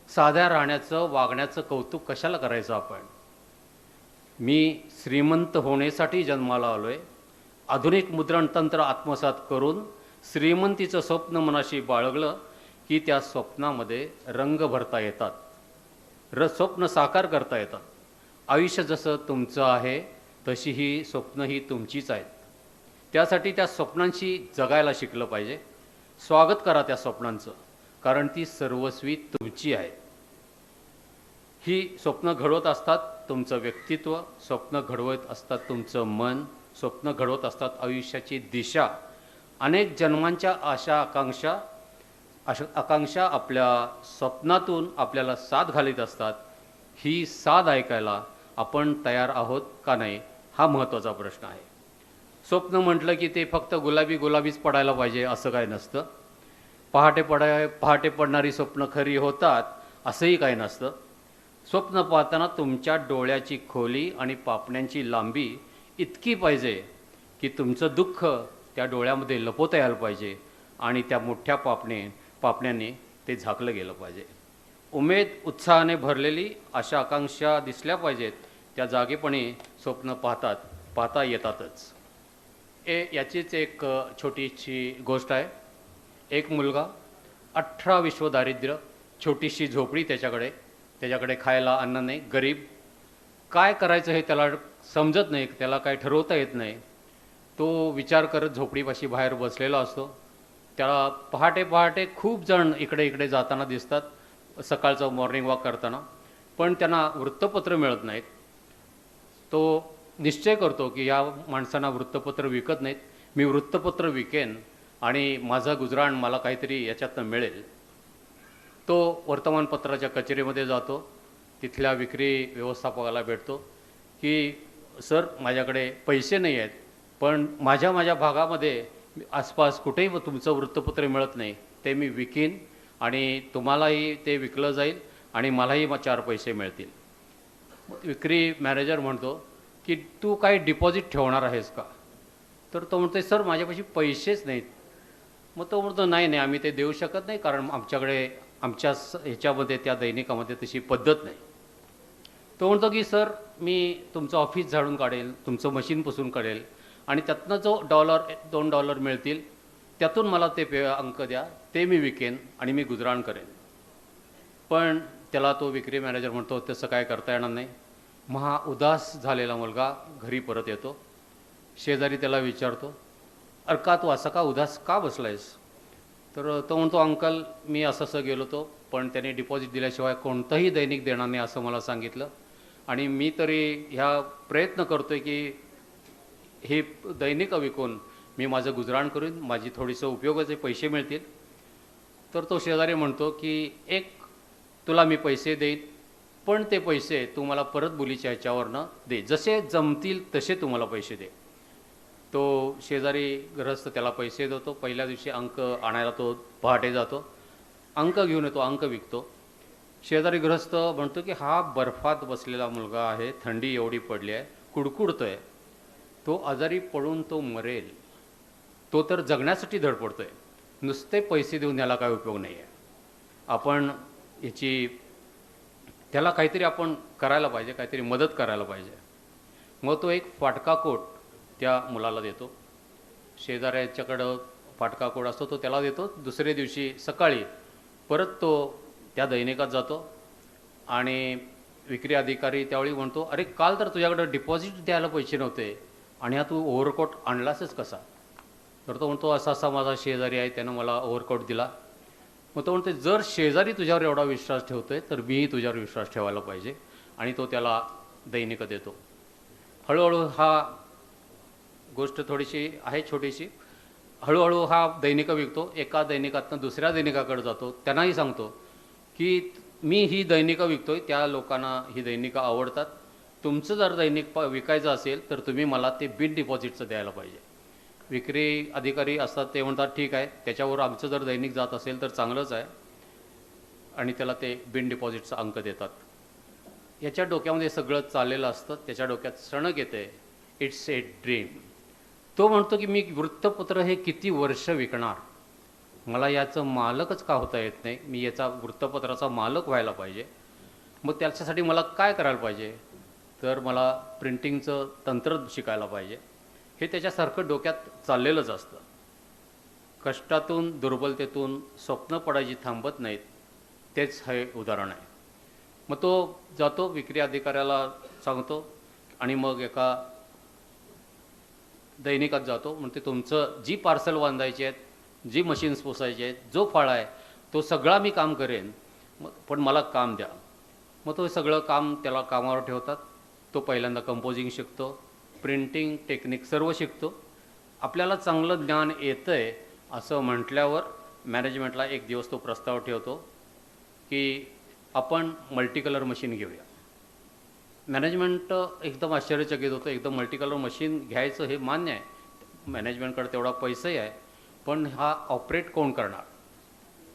साध्या राहण्याचं, वागण्याचं कौतुक कशाला करायचं आपण? मी श्रीमंत होण्यासाठी जन्माला आलो आहे. आधुनिक मुद्रण तंत्र आत्मसात करून श्रीमंतीचं स्वप्न मनाशी बाळगलं की त्या स्वप्नामध्ये रंग भरता येतात, स्वप्न साकार करता येतात. आयुष्य जसं तुमचं आहे तशी ही स्वप्नही तुमचीच आहेत. त्यासाठी त्या स्वप्नांशी जगायला शिकलं पाहिजे. स्वागत करा त्या स्वप्नांचं, कारण ती सर्वस्वी तुमची आहेत. ही स्वप्न घडवत असतात तुमचं व्यक्तित्व, स्वप्न घडवत असतात तुमचं मन, स्वप्न घडवत असतात आयुष्याची दिशा. अनेक जन्मांच्या आकांक्षा आपल्या स्वप्नातून आपल्याला साथ घालीत असतात. ही साथ ऐकायला आपण तयार आहोत का नाही हा महत्त्वाचा प्रश्न आहे. स्वप्न म्हटलं की ते फक्त गुलाबीच पडायला पाहिजे असं काय नसतं. पहाटे पडणारी स्वप्न खरी होतात असंही काही नसतं. स्वप्न पाहताना तुमच्या डोळ्याची खोली आणि पापण्यांची लांबी इतकी पाहिजे की तुमचं दुःख त्या डोळ्यामध्ये लपवता यायला पाहिजे आणि त्या मोठ्या पापण्याने ते झाकलं गेलं पाहिजे. उमेद, उत्साहाने भरलेली अशा आकांक्षा दिसल्या पाहिजेत. त्या जागेपणे स्वप्न पाहता येतातच. याचीच एक छोटीशी गोष्ट आहे. एक मुलगा, 18 विश्व दारिद्र्य, छोटीशी झोपडी त्याच्याकडे खायला अन्न नाही, गरीब. काय करायचं हे त्याला समजत नाही, त्याला काय ठरवता येत नाही. तो विचार करत झोपडीपाशी बाहेर बसलेला असतो. त्याला पहाटे खूप जण इकडे जाताना दिसतात सकाळचं मॉर्निंग वॉक करताना, पण त्यांना वृत्तपत्र मिळत नाहीत. तो निश्चय करतो की या माणसांना वृत्तपत्र विकत नाहीत, मी वृत्तपत्र विकेन आणि माझं गुजराण मला काहीतरी याच्यातनं मिळेल. तो वर्तमानपत्राच्या कचेरीमध्ये जातो, तिथल्या विक्री व्यवस्थापकाला भेटतो की सर माझ्याकडे पैसे नाही आहेत, पण माझ्या भागामध्ये आसपास कुठेही तुमचं वृत्तपत्र मिळत नाही, ते मी विकीन आणि तुम्हालाही ते विकलं जाईल आणि मलाही 4 पैसे मिळतील. विक्री मॅनेजर म्हणतो की तू काय डिपॉझिट ठेवणार आहेस का? तर तो म्हणतो सर माझ्यापाशी पैसेच नाहीत. मग तो म्हणतो नाही आम्ही ते देऊ शकत नाही, कारण आमच्याकडे आमच्या ह्याच्यामध्ये त्या दैनिकामध्ये तशी पद्धत नाही. तो म्हणतो की सर मी तुमचं ऑफिस झाडून काढेल, तुमचं मशीन पुसून काढेल आणि त्यातनं जो $2 मिळतील त्यातून मला ते अंक द्या, ते मी विकेन आणि मी गुजराण करेन. पण त्याला तो विक्री मॅनेजर म्हणतो तसं काय करता येणार नाही. मग हा उदास झालेला मुलगा घरी परत येतो. शेजारी त्याला विचारतो, अरे का तू असा का उदास का बसलायस? तर तो म्हणतो अंकल मी असं गेलो होतो, पण त्याने डिपॉझिट दिल्याशिवाय कोणतंही दैनिक देणार नाही असं मला सांगितलं आणि मी तरी ह्या प्रयत्न करतोय की हे दैनिक विकून मी माझं गुजराण करून माझी थोडीसं उपयोगाचे पैसे मिळतील. तर तो शेजारी म्हणतो की एक तुला मी पैसे देईन, पण ते पैसे तू मला परत बोलीच्या ह्याच्यावरनं दे, जसे जमतील तसे तुम्हाला पैसे दे. तो शेजारी गृहस्थ त्याला पैसे देतो. पहिल्या दिवशी अंक आणायला तो पहाटे जातो, अंक घेऊन येतो, अंक विकतो. शेजारी गृहस्थ म्हणतो की हा बर्फात बसलेला मुलगा आहे, थंडी एवढी पडली आहे, कुडकुडतो आहे, तो आजारी पडून तो मरेल, तो तर जगण्यासाठी धडपडतो आहे, नुसते पैसे देऊन याला काय उपयोग नाही आहे. आपण त्याला काहीतरी आपण करायला पाहिजे, काहीतरी मदत करायला पाहिजे. मग तो एक फाटका कोट त्या मुलाला देतो. शेजाऱ्याच्याकडं फाटका कोट असतो, तो त्याला देतो. दुसऱ्या दिवशी सकाळी परत तो त्या दैनिकात जातो आणि विक्री अधिकारी त्यावेळी म्हणतो अरे काल तर तुझ्याकडं डिपॉझिट द्यायला पैसे नव्हते आणि हा तू ओव्हरकोट आणलासच कसा? तर तो म्हणतो असा माझा शेजारी आहे, त्यानं मला ओव्हरकोट दिला. मग तो म्हणतो जर शेजारी तुझ्यावर एवढा विश्वास ठेवतोय तर मीही तुझ्यावर विश्वास ठेवायला पाहिजे, आणि तो त्याला दैनिक देतो. हळूहळू हा गोष्ट थोडीशी आहे छोटीशी, हळूहळू हा दैनिक विकतो. एका दैनिकातनं दुसऱ्या दैनिकाकडे जातो, त्यांनाही सांगतो की मी ही दैनिकं विकतोय, त्या लोकांना ही दैनिकं आवडतात, तुमचं जर दैनिक विकायचं असेल तर तुम्ही मला ते बिन डिपॉझिटचं द्यायला पाहिजे. विक्री अधिकारी असतात ते म्हणतात ठीक आहे, त्याच्यावर आमचं जर दैनिक जात असेल तर चांगलंच आहे, आणि त्याला ते बिन डिपॉझिटचा अंक देतात. याच्या डोक्यामध्ये सगळं चाललेलं असतं, त्याच्या डोक्यात सणक येते, इट्स ए ड्रीम. तो म्हणतो की मी वृत्तपत्र हे किती वर्ष विकणार, मला याचं मालकच का होता येत नाही, मी याचा वृत्तपत्राचा मालक व्हायला पाहिजे. मग त्याच्यासाठी मला काय करायला पाहिजे, तर मला प्रिंटिंगचं तंत्र शिकायला पाहिजे. हे त्याच्यासारखं डोक्यात चाललेलंच असतं. कष्टातून दुर्बलतेतून स्वप्न पडायची थांबत नाहीत, तेच हे उदाहरण आहे. मग तो जातो, विक्री अधिकाऱ्याला सांगतो आणि मग एका दैनिकात जातो. म्हणते तुमचं जी पार्सल बांधायची आहेत, जी मशीन्स पोसायची आहेत, जो फाळा आहे तो सगळा मी काम करेन, पण मला काम द्या. मग तो सगळं काम त्याला कामावर ठेवतात. तो पहिल्यांदा कंपोजिंग शिकतो, प्रिंटिंग टेक्निक सर्व शिकतो. आपल्याला चांगलं ज्ञान येतं आहे असं म्हटल्यावर मॅनेजमेंटला एक दिवस तो प्रस्ताव ठेवतो की आपण मल्टीकलर मशीन घेऊया. मॅनेजमेंट एकदम आश्चर्यचकित होतं. एकदम मल्टीकलर मशीन घ्यायचं हे मान्य आहे, मॅनेजमेंटकडे तेवढा पैसाही आहे, पण हा ऑपरेट कोण करणार?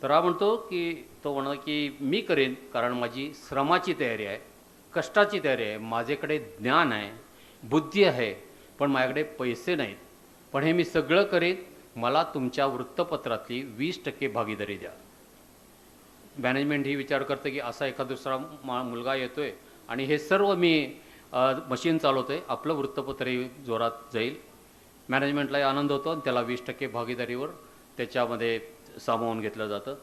तर हा म्हणतो की की मी करेन, कारण माझी श्रमाची तयारी आहे, कष्टाची तयारी आहे, माझ्याकडे ज्ञान आहे, बुद्धी आहे, पण माझ्याकडे पैसे नाहीत, पण हे मी सगळं करेन, मला तुमच्या वृत्तपत्रातली 20% भागीदारी द्या. मॅनेजमेंट ही विचार करते की असा एखादा दुसरा मुलगा येतोय आणि हे सर्व मी मशीन चालवतोय, आपलं वृत्तपत्रही जोरात जाईल. मॅनेजमेंटलाही आनंद होतो आणि त्याला 20% भागीदारीवर त्याच्यामध्ये सामावून घेतलं जातं.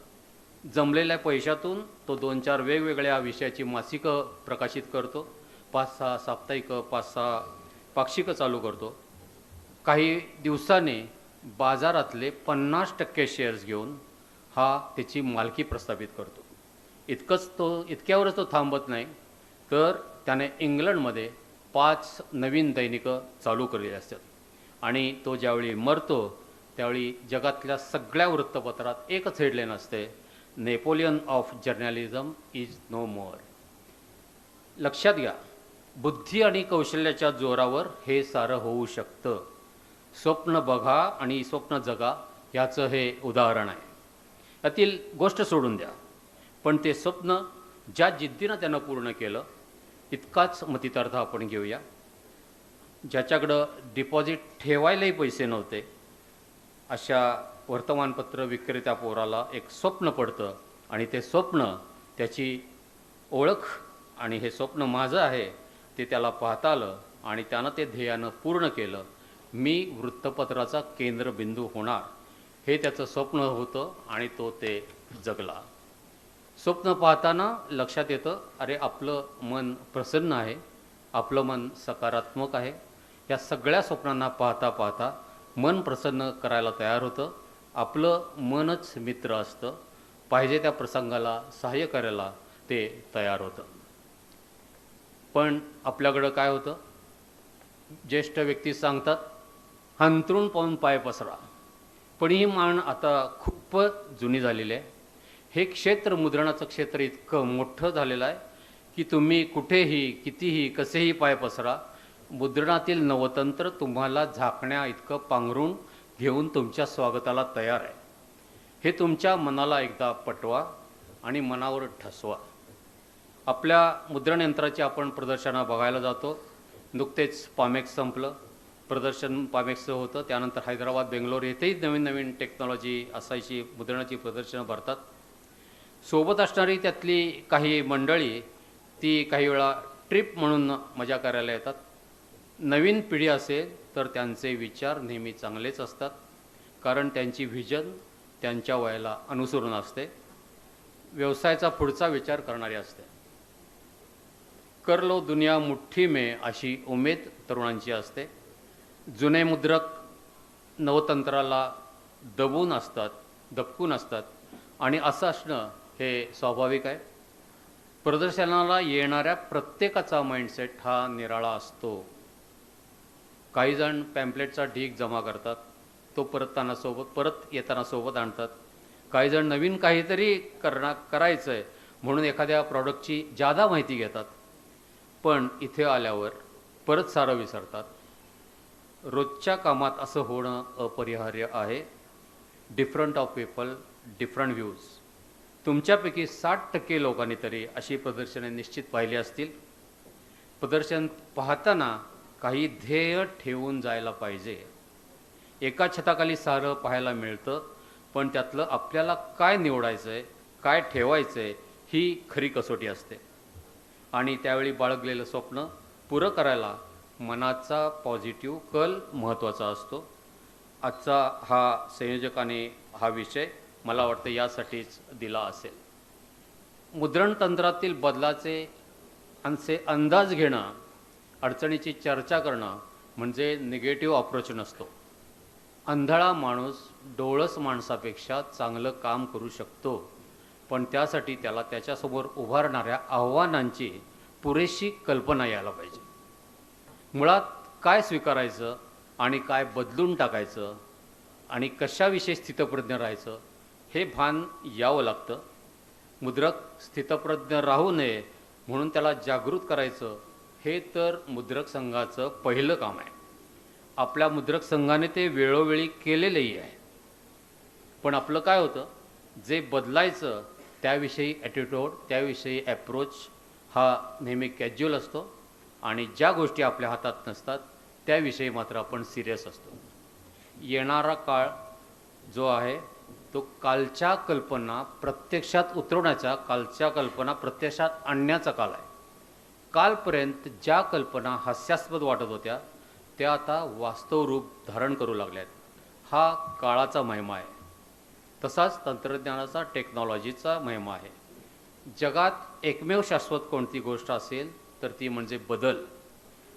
जमलेल्या पैशातून तो 2-4 वेगवेगळ्या विषयाची मासिकं प्रकाशित करतो, 5-6 साप्ताहिकं, 5-6 पाक्षिकं चालू करतो. काही दिवसांनी बाजारातले 50% शेअर्स घेऊन हा त्याची मालकी प्रस्थापित करतो. इतक्यावरच तो थांबत नाही, तर त्याने इंग्लंडमध्ये 5 नवीन दैनिकं चालू केलेली असतात आणि तो ज्यावेळी मरतो त्यावेळी जगातल्या सगळ्या वृत्तपत्रात एकच हेडलाईन असते, Napoleon of journalism is no more. लक्षात घ्या, बुद्धी आणि कौशल्याच्या जोरावर हे सारं होऊ शकतं. स्वप्न बघा आणि स्वप्न जगा ह्याचं हे उदाहरण आहे. यातील गोष्ट सोडून द्या, पण ते स्वप्न ज्या जिद्दीनं त्यानं पूर्ण केलं इतकाच मतितार्थ आपण घेऊया. ज्याच्याकडं डिपॉझिट ठेवायलाही पैसे नव्हते अशा वर्तमानपत्र विक्रेत्या पोराला एक स्वप्न पडतं आणि ते स्वप्न त्याची ओळख आणि हे स्वप्न माझं आहे ते त्याला पाहता आलं आणि त्यानं ते ध्येयानं पूर्ण केलं. मी वृत्तपत्राचा केंद्रबिंदू होणार हे त्याचं स्वप्न होतं आणि तो ते जगला. स्वप्न पाहताना लक्षात येतं, अरे आपलं मन प्रसन्न आहे, आपलं मन सकारात्मक आहे. या सगळ्या स्वप्नांना पाहता पाहता मन प्रसन्न करायला तयार होतं. आपलं मनच मित्र असतं, पाहिजे त्या प्रसंगाला सहाय्य करायला ते तयार होतं. पण आपल्याकडं काय होतं, ज्येष्ठ व्यक्ती सांगतात अंथरूण पाहून पाय पसरा, पण ही मान आता खूपच जुनी झालेली आहे. हे क्षेत्र, मुद्रणाचं क्षेत्र इतकं मोठं झालेलं आहे की तुम्ही कुठेही कितीही कसेही पाय पसरा, मुद्रणातील नवतंत्र तुम्हाला झाकण्या इतकं पांघरून घेऊन तुमच्या स्वागताला तयार आहे. हे तुमच्या मनाला एकदा पटवा आणि मनावर ठसवा. आपल्या मुद्रण यंत्राची आपण प्रदर्शनं बघायला जातो. नुकतेच पामेक्स संपलं, प्रदर्शन पामेक्सचं होतं. त्यानंतर हैदराबाद, बेंगलोर येथेही नवीन नवीन टेक्नॉलॉजी असायची, मुद्रणाची प्रदर्शनं भरतात. सोबत असणारी त्यातली काही मंडळी ती काही वेळा ट्रिप म्हणून मजा करायला येतात. नवीन पिढी असेल तर त्यांचे विचार नेहमी चांगलेच असतात, कारण त्यांची व्हिजन त्यांच्या वयाला अनुसरून असते, व्यवसायाचा पुढचा विचार करणारी असते. कर लो दुनिया मुठ्ठी में अशी उमेद तरुणांची असते. जुने मुद्रक नवतंत्राला दबकून असतात आणि असं असणं हे स्वाभाविक आहे. प्रदर्शनाला येणाऱ्या प्रत्येकाचा माइंडसेट हा निराळा असतो. काही जण पॅम्पलेटचा ढीग जमा करतात, तो परत येताना सोबत आणतात. काही जण नवीन काहीतरी करायचं आहे म्हणून एखाद्या प्रॉडक्टची जादा माहिती घेतात, पण इथे आल्यावर परत सारं विसरतात. रोजच्या कामात असं होणं अपरिहार्य आहे. Different of people, different views. तुमच्यापैकी 60% लोकांनी तरी अशी प्रदर्शने निश्चित पाहिली असतील. प्रदर्शन पाहताना काही ध्येय ठेवून जायला पाहिजे. एका छताखाली सारं पाहायला मिळतं, पण त्यातलं आपल्याला काय निवडायचं आहे, काय ठेवायचं आहे ही खरी कसोटी असते. आणि त्यावेळी बाळगलेलं स्वप्न पुरं करायला मनाचा पॉझिटिव्ह कल महत्त्वाचा असतो. आजचा हा संयोजकाने हा विषय मला वाटतं यासाठीच दिला असेल. मुद्रणतंत्रातील बदलाचे अंदाज घेणं, अडचणीची चर्चा करणं म्हणजे निगेटिव्ह अप्रोच नसतो. अंधळा माणूस डोळस माणसापेक्षा चांगलं काम करू शकतो, पण त्यासाठी त्याला त्याच्यासमोर उभारणाऱ्या आव्हानांची पुरेशी कल्पना यायला पाहिजे. मुळात काय स्वीकारायचं आणि काय बदलून टाकायचं आणि कशाविषयी स्थितप्रज्ञ राहायचं हे भान यावं लागतं. मुद्रक स्थितप्रज्ञ राहू नये म्हणून त्याला जागृत करायचं हे तर मुद्रक संघाचं पहिलं काम आहे. आपल्या मुद्रक संघाने ते वेळोवेळी केलेलंही आहे. पण आपलं काय होतं, जे बदलायचं त्याविषयी ॲटिट्यूड, त्याविषयी ॲप्रोच हा नेहमी कॅज्युअल असतो आणि ज्या गोष्टी आपल्या हातात नसतात त्याविषयी मात्र आपण सिरियस असतो. येणारा काळ जो आहे तो कालच्या कल्पना प्रत्यक्षात उतरवण्याचा, कालच्या कल्पना प्रत्यक्षात आणण्याचा काल आहे. कालपर्यंत ज्या कल्पना हास्यास्पद वाटत होत्या त्या आता वास्तव रूप धारण करू लागल्यात. हा काळाचा महिमा आहे. तसाच तंत्रज्ञानाचा, टेक्नॉलॉजीचा महिमा आहे. जगात एकमेव शाश्वत कोणती गोष्ट असेल तर ती म्हणजे बदल.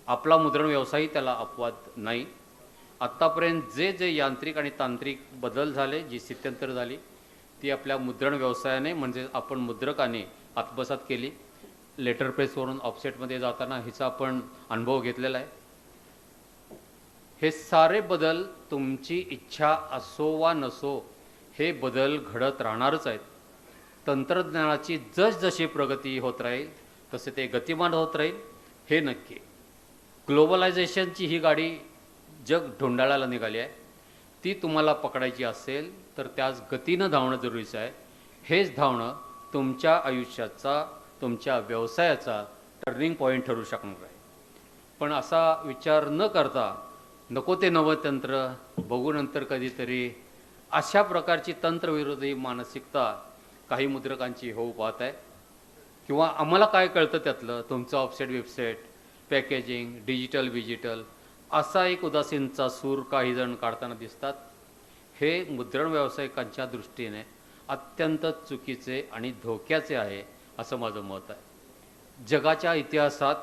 आपला मुद्रण व्यवसायही त्याला अपवाद नाही. आत्तापर्यंत जे जे यांत्रिक आणि तांत्रिक बदल झाले, जी स्थित्यंतर झाली ती आपल्या मुद्रण व्यवसायाने म्हणजे आपण मुद्रकाने आत्मसात केली. लेटर प्रेसवरून ऑफसेटमध्ये जाताना हिचा आपण अनुभव घेतलेला आहे. हे सारे बदल तुमची इच्छा असो वा नसो हे बदल घडत राहणारच आहेत. तंत्रज्ञानाची जसजशी प्रगती होत राहील तसे ते गतिमान होत राहील हे नक्की. ग्लोबलायझेशनची ही गाडी जग ढोंडाळायला निघाली आहे. ती तुम्हाला पकडायची असेल तर त्याच गतीनं धावणं जरुरीचं आहे. हेच धावणं तुमच्या आयुष्याचा, तुमच्या व्यवसायाचा टर्निंग पॉईंट ठरू शकणार आहे. पण असा विचार न करता नको ते नवं तंत्र बघू नंतर कधीतरी, अशा प्रकारची तंत्रविरोधी मानसिकता काही मुद्रकांची होऊ पाहत आहे. किंवा आम्हाला काय कळतं त्यातलं, तुमचं ऑफसेट वेबसाईट, पॅकेजिंग, डिजिटल असा एक उदासीनचा सूर काही जण काढताना दिसतात. हे मुद्रण व्यावसायिकांच्या दृष्टीने अत्यंत चुकीचे आणि धोक्याचे आहे असं माझं मत आहे. जगाच्या इतिहासात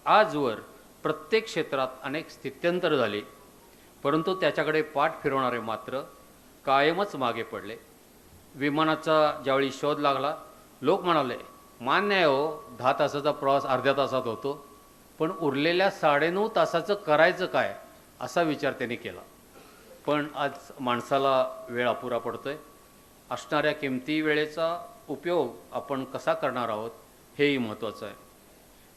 आजवर प्रत्येक क्षेत्रात अनेक स्थित्यंतर झाली, परंतु त्याच्याकडे पाठ फिरवणारे मात्र कायमच मागे पडले. विमानाचा ज्यावेळी शोध लागला, लोक म्हणाले मान्य आहे हो, 10 तासाचा प्रवास अर्ध्या तासात होतो, पण उरलेल्या 9.5 तासाचं करायचं काय असा विचार त्यांनी केला. पण आज माणसाला वेळ अपुरा पडतोय. असणाऱ्या किमती वेळेचा उपयोग आपण कसा करणार आहोत हेही महत्त्वाचं आहे.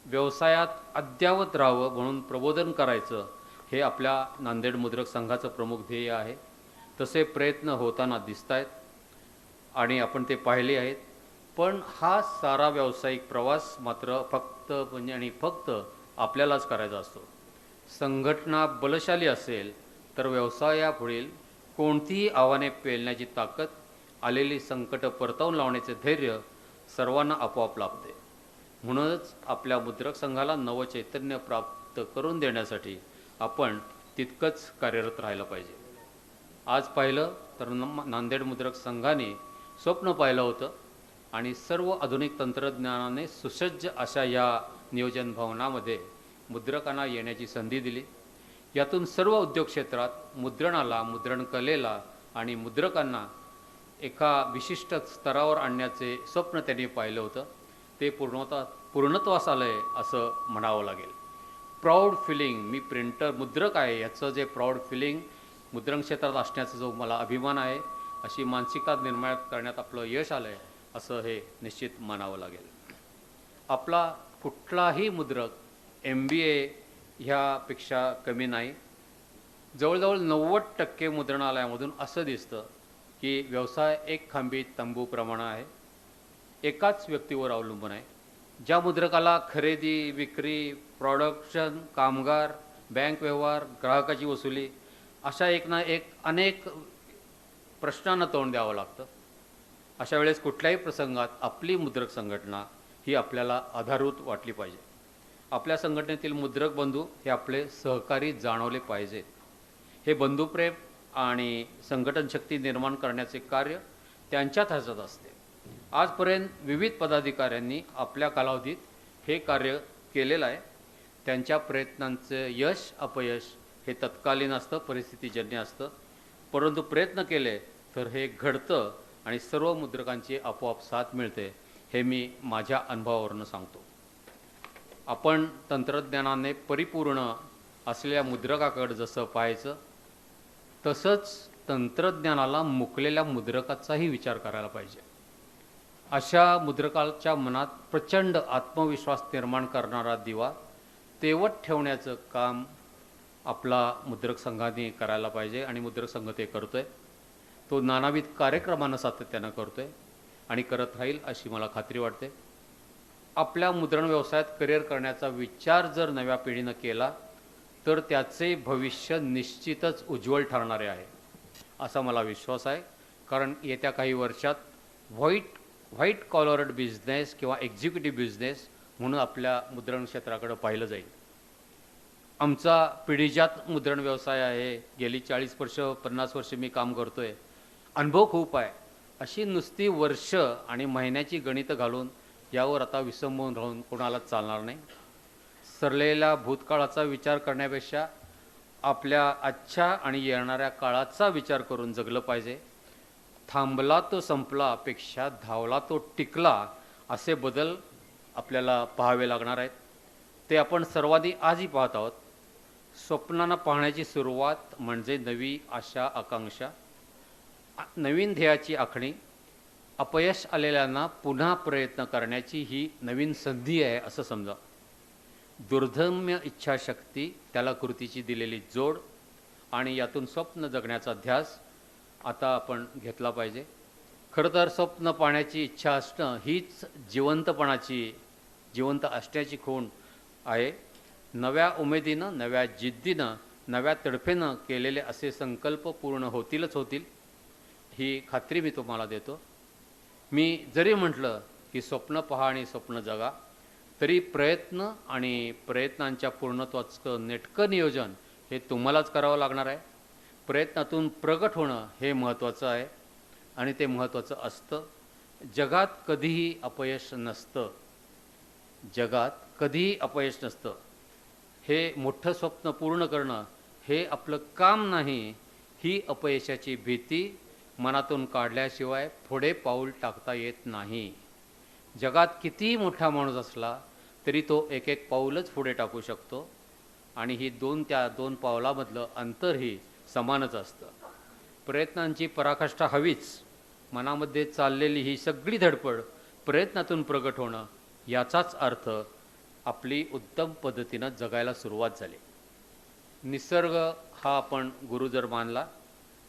व्यवसायात अद्ययावत राहावं म्हणून प्रबोधन करायचं हे आपल्या नांदेड मुद्रक संघाचं प्रमुख ध्येय आहे. तसे प्रयत्न होताना दिसत आहेत आणि आपण ते पाहिले आहेत. पण हा सारा व्यावसायिक प्रवास मात्र फक्त आपल्यालाच करायचा असतो. संघटना बलशाली असेल तर व्यवसायापुढील कोणतीही आव्हाने पेलण्याची ताकद, आलेली संकट परतवून लावण्याचे धैर्य सर्वांना आपोआप लाभते. म्हणूनच आपल्या मुद्रक संघाला नवचैतन्य प्राप्त करून देण्यासाठी आपण तितकंच कार्यरत राहायला पाहिजे. आज पाहिलं तर नांदेड मुद्रक संघाने स्वप्न पाहिलं होतं आणि सर्व आधुनिक तंत्रज्ञानाने सुसज्ज अशा या नियोजन भवनामध्ये मुद्रकांना येण्याची संधी दिली. यातून सर्व उद्योग क्षेत्रात मुद्रणाला, मुद्रण कलेला आणि मुद्रकांना एका विशिष्ट स्तरावर आणण्याचे स्वप्न त्यांनी पाहिलं होतं. ते पूर्णत्वास आलं आहे असं म्हणावं लागेल. प्राऊड फिलिंग, मी प्रिंटर मुद्रक आहे याचं जे प्राऊड फिलिंग मुद्रण क्षेत्रात असण्याचा जो मला अभिमान आहे, अशी मानसिकता निर्माण करण्यात आपलं यश आलं आहे असं हे निश्चित मानावं लागेल. आपला कुठलाही मुद्रक MBA ह्यापेक्षा कमी नाही. जवळजवळ 90% मुद्रणालयामधून असं दिसतं की व्यवसाय एक खांबी तंबूप्रमाणे आहे, एकाच व्यक्तीवर अवलंबून आहे. ज्या मुद्रकाला खरेदी, विक्री, प्रोडक्शन, कामगार, बँक व्यवहार, ग्राहकाची वसुली अशा एक ना एक अनेक प्रश्नांना तोंड द्यावं लागतं. अशा वेळेस कुठल्याही प्रसंगात आपली मुद्रक संघटना ही आपल्याला आधारभूत वाटली पाहिजे. आपल्या संघटनेतील मुद्रक बंधू हे आपले सहकारी जाणवले पाहिजेत. हे बंधुप्रेम आणि संघटन शक्ती निर्माण करण्याचे कार्य त्यांच्यात हातात असते. आजपर्यंत विविध पदाधिकाऱ्यांनी आपल्या कालावधीत हे कार्य केलेलं आहे. त्यांच्या प्रयत्नांचे यश अपयश हे तत्कालीन असतं, परिस्थितीजन्य असतं, परंतु प्रयत्न केले तर हे घडतं आणि सर्व मुद्रकांची आपोआप साथ मिळते. हे मी माझ्या अनुभवावरून सांगतो. आपण तंत्रज्ञानाने परिपूर्ण असलेल्या मुद्रकाकडे जसं पाहायचं, तसंच तंत्रज्ञानाला मुकलेल्या मुद्रकाचाही विचार करायला पाहिजे. अशा मुद्रकाच्या मनात प्रचंड आत्मविश्वास निर्माण करणारा दिवा तेवत ठेवण्याचं काम आपला मुद्रक संघाने करायला पाहिजे आणि मुद्रक संघ ते करतोय. तो नानाविध कार्यक्रमांना सातत्यानं करतोय आणि करत राहील अशी मला खात्री वाटते. आपल्या मुद्रण व्यवसायात करिअर करण्याचा विचार जर नव्या पिढीनं केला तर त्याचे भविष्य निश्चितच उज्ज्वल ठरणारे आहे असा मला विश्वास आहे. कारण येत्या काही वर्षात व्हाईट कॉलर्ड बिझनेस किंवा एक्झिक्युटिव्ह बिझनेस म्हणून आपल्या मुद्रण क्षेत्राकडे पाहिलं जाईल. आमचा पिढीजात मुद्रण व्यवसाय आहे. गेली 40 वर्ष 50 वर्ष मी काम करतोय. अनुभव खूप आहे. अशी नुसती वर्ष आणि महिन्याची गणितं घालून यावर आता विसंबून राहून कोणालाच चालणार नाही. सरलेल्या भूतकाळाचा विचार करण्यापेक्षा आपल्या आजच्या आणि येणाऱ्या काळाचा विचार करून जगलं पाहिजे. थांबला तो संपला पेक्षा धावला तो टिकला असे बदल आपल्याला पाहावे लागणार आहेत. ते आपण सर्वांनी आजही पाहत आहोत. स्वप्नांना पाहण्याची सुरुवात म्हणजे नवी आशा आकांक्षा, नवीन ध्येयाची आखणी. अपयश आलेल्यांना पुन्हा प्रयत्न करण्याची ही नवीन संधी आहे असं समजा. दुर्दम्य इच्छाशक्ती, त्याला कृतीची दिलेली जोड आणि यातून स्वप्न जगण्याचा ध्यास आता आपण घेतला पाहिजे. खरं तर स्वप्न पाहण्याची इच्छा असणं हीच जिवंत असण्याची खूण आहे. नव्या उमेदीनं, नव्या जिद्दीनं, नव्या तडफेनं केलेले असे संकल्प पूर्ण होतीलच होतील, ही खात्री मी तुम्हाला देतो. मी जरी म्हटलं की स्वप्न पहा आणि स्वप्न जगा, तरी प्रयत्न आणि प्रयत्नांच्या पूर्णत्वाचं नेटकं नियोजन हे तुम्हालाच करावं लागणार आहे. प्रयत्नातून प्रगट होणं हे महत्त्वाचं आहे आणि ते महत्त्वाचं असतं. जगात कधीही अपयश नसतं. जगात कधीही अपयश नसतं. हे मोठं स्वप्न पूर्ण करणं हे आपलं काम नाही. ही अपयशाची भीती मनातून काढल्याशिवाय पुढे पाऊल टाकता येत नाही. जगात कितीही मोठा माणूस असला तरी तो एक एक पाऊलच पुढे टाकू शकतो आणि ही त्या दोन पावलामधलं अंतरही समानच असतं. प्रयत्नांची पराकाष्ठा हवीच. मनामध्ये चाललेली ही सगळी धडपड प्रयत्नातून प्रगट होणं, याचाच अर्थ आपली उत्तम पद्धतीनं जगायला सुरुवात झाली. निसर्ग हा आपण गुरु जर मानला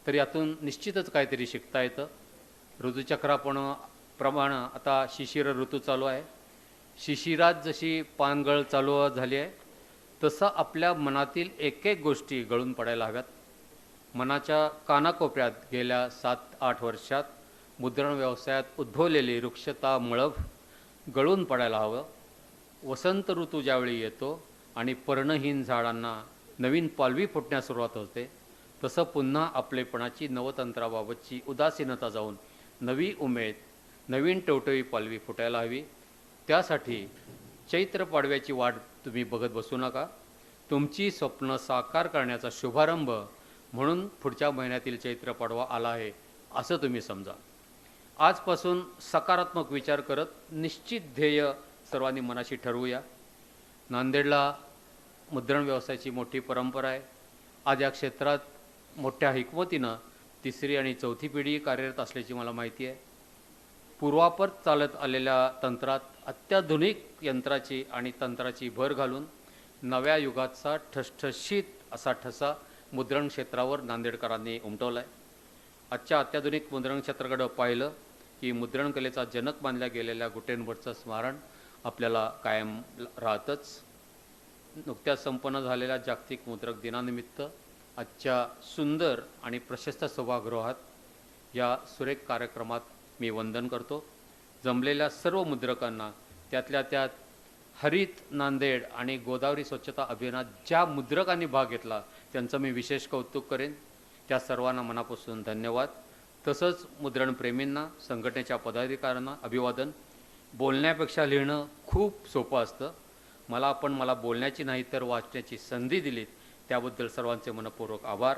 तर यातून निश्चितच काहीतरी शिकता येतं. ऋतुचक्राप्रमाणे आता शिशिर ऋतू चालू आहे. शिशिरात जशी पानगळ चालू झाली आहे तसं आपल्या मनातील एक एक गोष्टी गळून पडायला हव्यात. मनाच्या कानाकोपऱ्यात गेल्या 7-8 वर्षात मुद्रण व्यवसायात उद्भवलेली वृक्षता मळभ गळून पडायला हवं. वसंत ऋतू ज्यावेळी येतो आणि पर्णहीन झाडांना नवीन पालवी फुटण्यास सुरुवात होते, तसं पुन्हा आपलेपणाची नवतंत्राबाबतची उदासीनता जाऊन नवी उमेद, नवीन टवटवी पालवी फुटायला हवी. त्यासाठी चैत्र पाडव्याची वाट तुम्ही बघत बसू नका. तुमची स्वप्न साकार करण्याचा शुभारंभ म्हणून पुढच्या महिन्यातील चैत्र पाडवा आला आहे असं तुम्ही समजा. आजपासून सकारात्मक विचार करत निश्चित ध्येय सर्वांनी मनाशी ठरवूया. नांदेडला मुद्रण व्यवसायाची मोठी परंपरा आहे. आज या क्षेत्रात मोठ्या हिकमतीनं 3री आणि 4थी पिढी कार्यरत असल्याची मला माहिती आहे. पूर्वापर चालत आलेल्या तंत्रात अत्याधुनिक यंत्राची आणि तंत्राची भर घालून नव्या युगाचा ठसठशीत असा ठसा मुद्रण क्षेत्रावर नांदेडकरांनी उमटवला आहे. आजच्या अत्याधुनिक मुद्रण क्षेत्राकडं पाहिलं की मुद्रणकलेचा जनक मानल्या गेलेल्या गुटेनबर्गचं स्मरण आपल्याला कायम राहतच. नुकत्याच संपन्न झालेल्या जागतिक मुद्रक दिनानिमित्त आजच्या सुंदर आणि प्रशस्त सभागृहात या सुरेख कार्यक्रमात मी वंदन करतो. जमलेल्या सर्व मुद्रकांना, त्यातल्या त्यात हरित नांदेड आणि गोदावरी स्वच्छता अभियानात ज्या मुद्रकांनी भाग घेतला त्यांचं मी विशेष कौतुक करेन. त्या सर्वांना मनापासून धन्यवाद. तसंच मुद्रणप्रेमींना, संघटनेच्या पदाधिकाऱ्यांना अभिवादन. बोलण्यापेक्षा लिहिणं खूप सोपं असतं. मला बोलण्याची नाही तर वाचण्याची संधी दिलीत त्याबद्दल सर्वांचे मनपूर्वक आभार.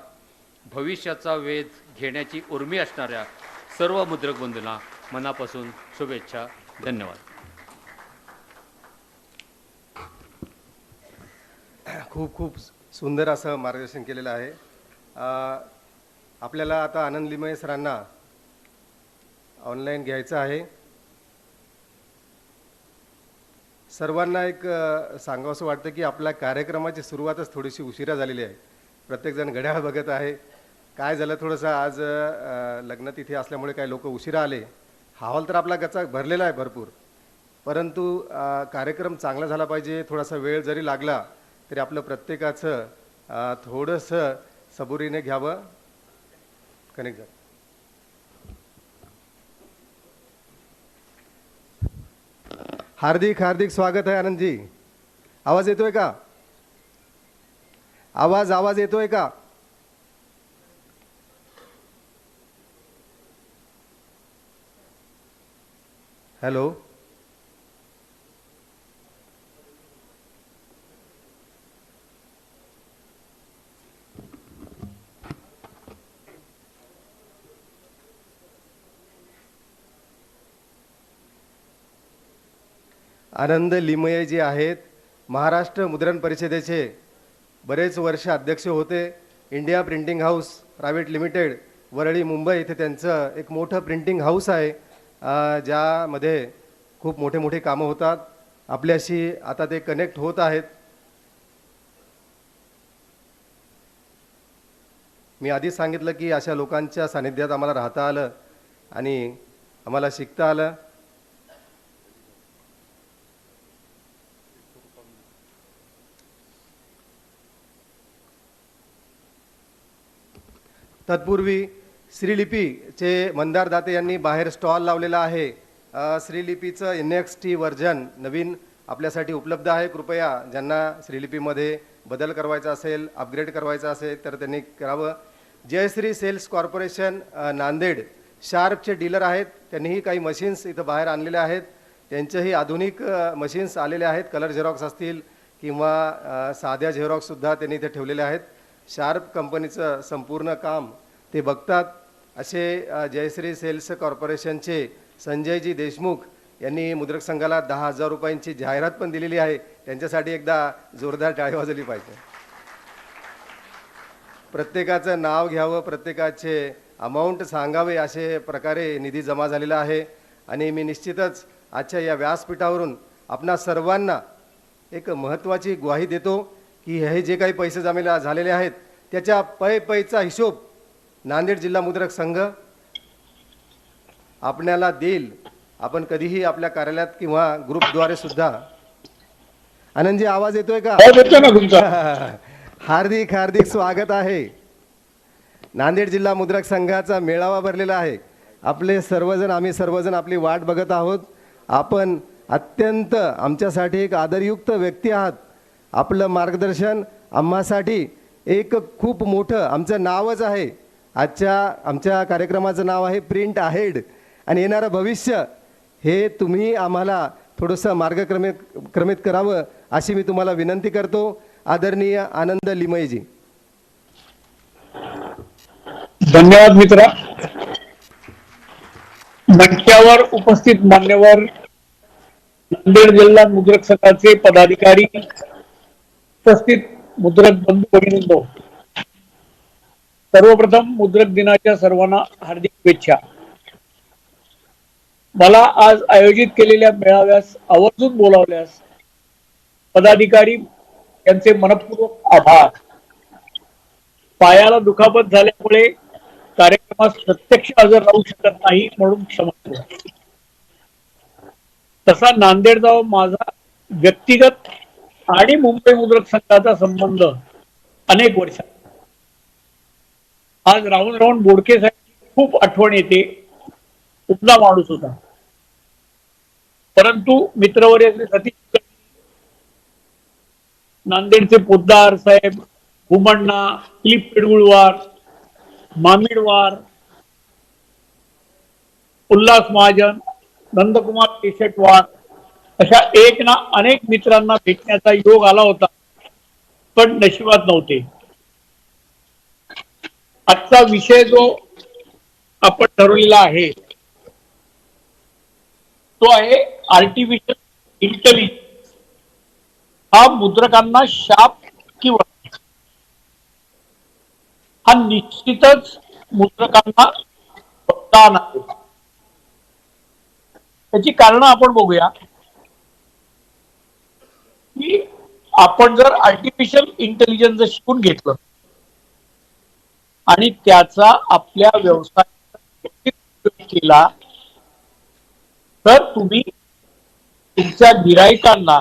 भविष्याचा वेध घेण्याची उर्मी असणाऱ्या सर्व मुद्रक बंधूंना मनापासून शुभेच्छा. धन्यवाद. खूप खूप सुंदर असं मार्गदर्शन केलेलं आहे. आपल्याला आता आनंद लिमये सरांना ऑनलाईन घ्यायचं आहे. सर्वांना एक सांगावंसं वाटतं की आपल्या कार्यक्रमाची सुरुवातच थोडीशी उशिरा झालेली आहे. प्रत्येकजण घड्याळ बघत आहे. काय झालं, थोडंसं आज लग्नतिथी असल्यामुळे काही लोक उशिरा आले. हॉल तर आपला गच्चा भरलेला आहे भरपूर, परंतु कार्यक्रम चांगला झाला पाहिजे. थोडासा वेळ जरी लागला तरी आपलं प्रत्येकाचं थोडंसं सबुरीने घ्यावं. कनेक्ट झालं. हार्दिक हार्दिक स्वागत आहे आनंदजी. आवाज येतोय का? आवाज येतोय का? हॅलो. आनंद लिमये जे आहेत, महाराष्ट्र मुद्रण परिषदेचे बरेच वर्ष अध्यक्ष होते. India printing house private limited Worli Mumbai इथे त्यांचं एक मोठं प्रिंटिंग हाऊस आहे, ज्यामध्ये खूप मोठे मोठे कामं होतात. आपल्याशी आता ते कनेक्ट होत आहेत. मी आधीच सांगितलं की अशा लोकांच्या सानिध्यात आम्हाला राहता आलं आणि आम्हाला शिकता आलं. तत्पूर्वी श्रीलिपीचे मंदार दाते यांनी बाहेर स्टॉल लावलेला आहे. श्रीलिपीचं NXT व्हर्जन नवीन आपल्यासाठी उपलब्ध आहे. कृपया ज्यांना श्रीलिपीमध्ये बदल करायचा असेल, अपग्रेड करायचा असेल तर त्यांनी करावं. जयश्री सेल्स कॉर्पोरेशन नांदेड शार्पचे डीलर आहेत. त्यांनीही काही मशीन्स इथं बाहेर आणलेले आहेत. त्यांचेही आधुनिक मशीन्स आलेले आहेत. कलर झेरॉक्स असतील किंवा साध्या झेरॉक्ससुद्धा त्यांनी इथे ठेवलेले आहेत. शार्प कंपनीचं संपूर्ण काम ते बघतात. असे जयश्री सेल्स कॉर्पोरेशनचे संजयजी देशमुख यांनी मुद्रक संघाला 10,000 रुपयांची जाहिरात पण दिलेली आहे. त्यांच्यासाठी एकदा जोरदार टाळी वाजवली पाहिजे. प्रत्येकाचं नाव घ्यावं, प्रत्येकाचे अमाऊंट सांगावे, असे प्रकारे निधी जमा झालेला आहे. आणि मी निश्चितच आजच्या या व्यासपीठावरून आपणा सर्वांना एक महत्त्वाची ग्वाही देतो की हे जे काही पैसे जमा झालेले आहेत त्याच्या पैचा हिशोब नांदेड जिल्हा मुद्रक संघ आपल्याला देईल. आपण कधीही आपल्या कार्यालयात किंवा ग्रुपद्वारे सुद्धा. आनंदजी आवाज येतोय का? येतो ना तुमचा. हार्दिक हार्दिक स्वागत आहे. नांदेड जिल्हा मुद्रक संघाचा मेळावा भरलेला आहे. आपले सर्वजण, आम्ही सर्वजण आपली वाट बघत आहोत. आपण अत्यंत आमच्यासाठी एक आदरयुक्त व्यक्ती आहात. आपलं मार्गदर्शन आम्हासाठी एक खूप मोठं आमचं नावच आहे. आमच्या कार्यक्रमाचं नाव आहे प्रिंट अहेड. आणि येणारं भविष्य हे तुम्ही आम्हाला थोडंसं मार्गक्रमित करावं अशी मी तुम्हाला विनंती करतो. आदरणीय आनंद लिमयजी. धन्यवाद मित्रा. मंचावर उपस्थित मान्यवर नांदेड जिल्हा मुद्रक संघाचे पदाधिकारी, उपस्थित मुद्रक बंधू भगिनींनो, सर्वप्रथम मुद्रक दिनाच्या सर्वांना हार्दिक शुभेच्छा. मला आज आयोजित केलेल्या मेळाव्यास आवर्जून बोलावल्यास पदाधिकारी यांचे मनपूर्वक आभार. पायाला दुखापत झाल्यामुळे कार्यक्रमास प्रत्यक्ष हजर राहू शकत नाही म्हणून क्षमा. तसा नांदेडचा माझा व्यक्तिगत आणि मुंबई मुद्रक संघाचा संबंध अनेक वर्ष. आज राहून राहून बोडके साहेब खूप आठवण येते. उमदा माणूस होता, परंतु मित्रवर्य श्री सतीश, नांदेडचे पोद्दार साहेब, भूमण्णा, दिलीप पेडगुळवार, मामिडवार, उल्हास महाजन, नंदकुमार केशटवार अशा एक ना अनेक मित्रांना भेटण्याचा योग आला होता, पण नशिबात नव्हते. आजचा विषय जो आपण ठरवलेला आहे तो आहे आर्टिफिशियल इंटेलिजन्स. हा मुद्रकांना शाप किंवा हा निश्चितच मुद्रकांना वरदान आहे. त्याची कारण आपण बघूया की आपण जर आर्टिफिशियल इंटेलिजन्स जर शिकून घेतलं आणि त्याचा आपल्या व्यवसायात उपयोग केला तर तुम्ही तुमच्या गिराईकांना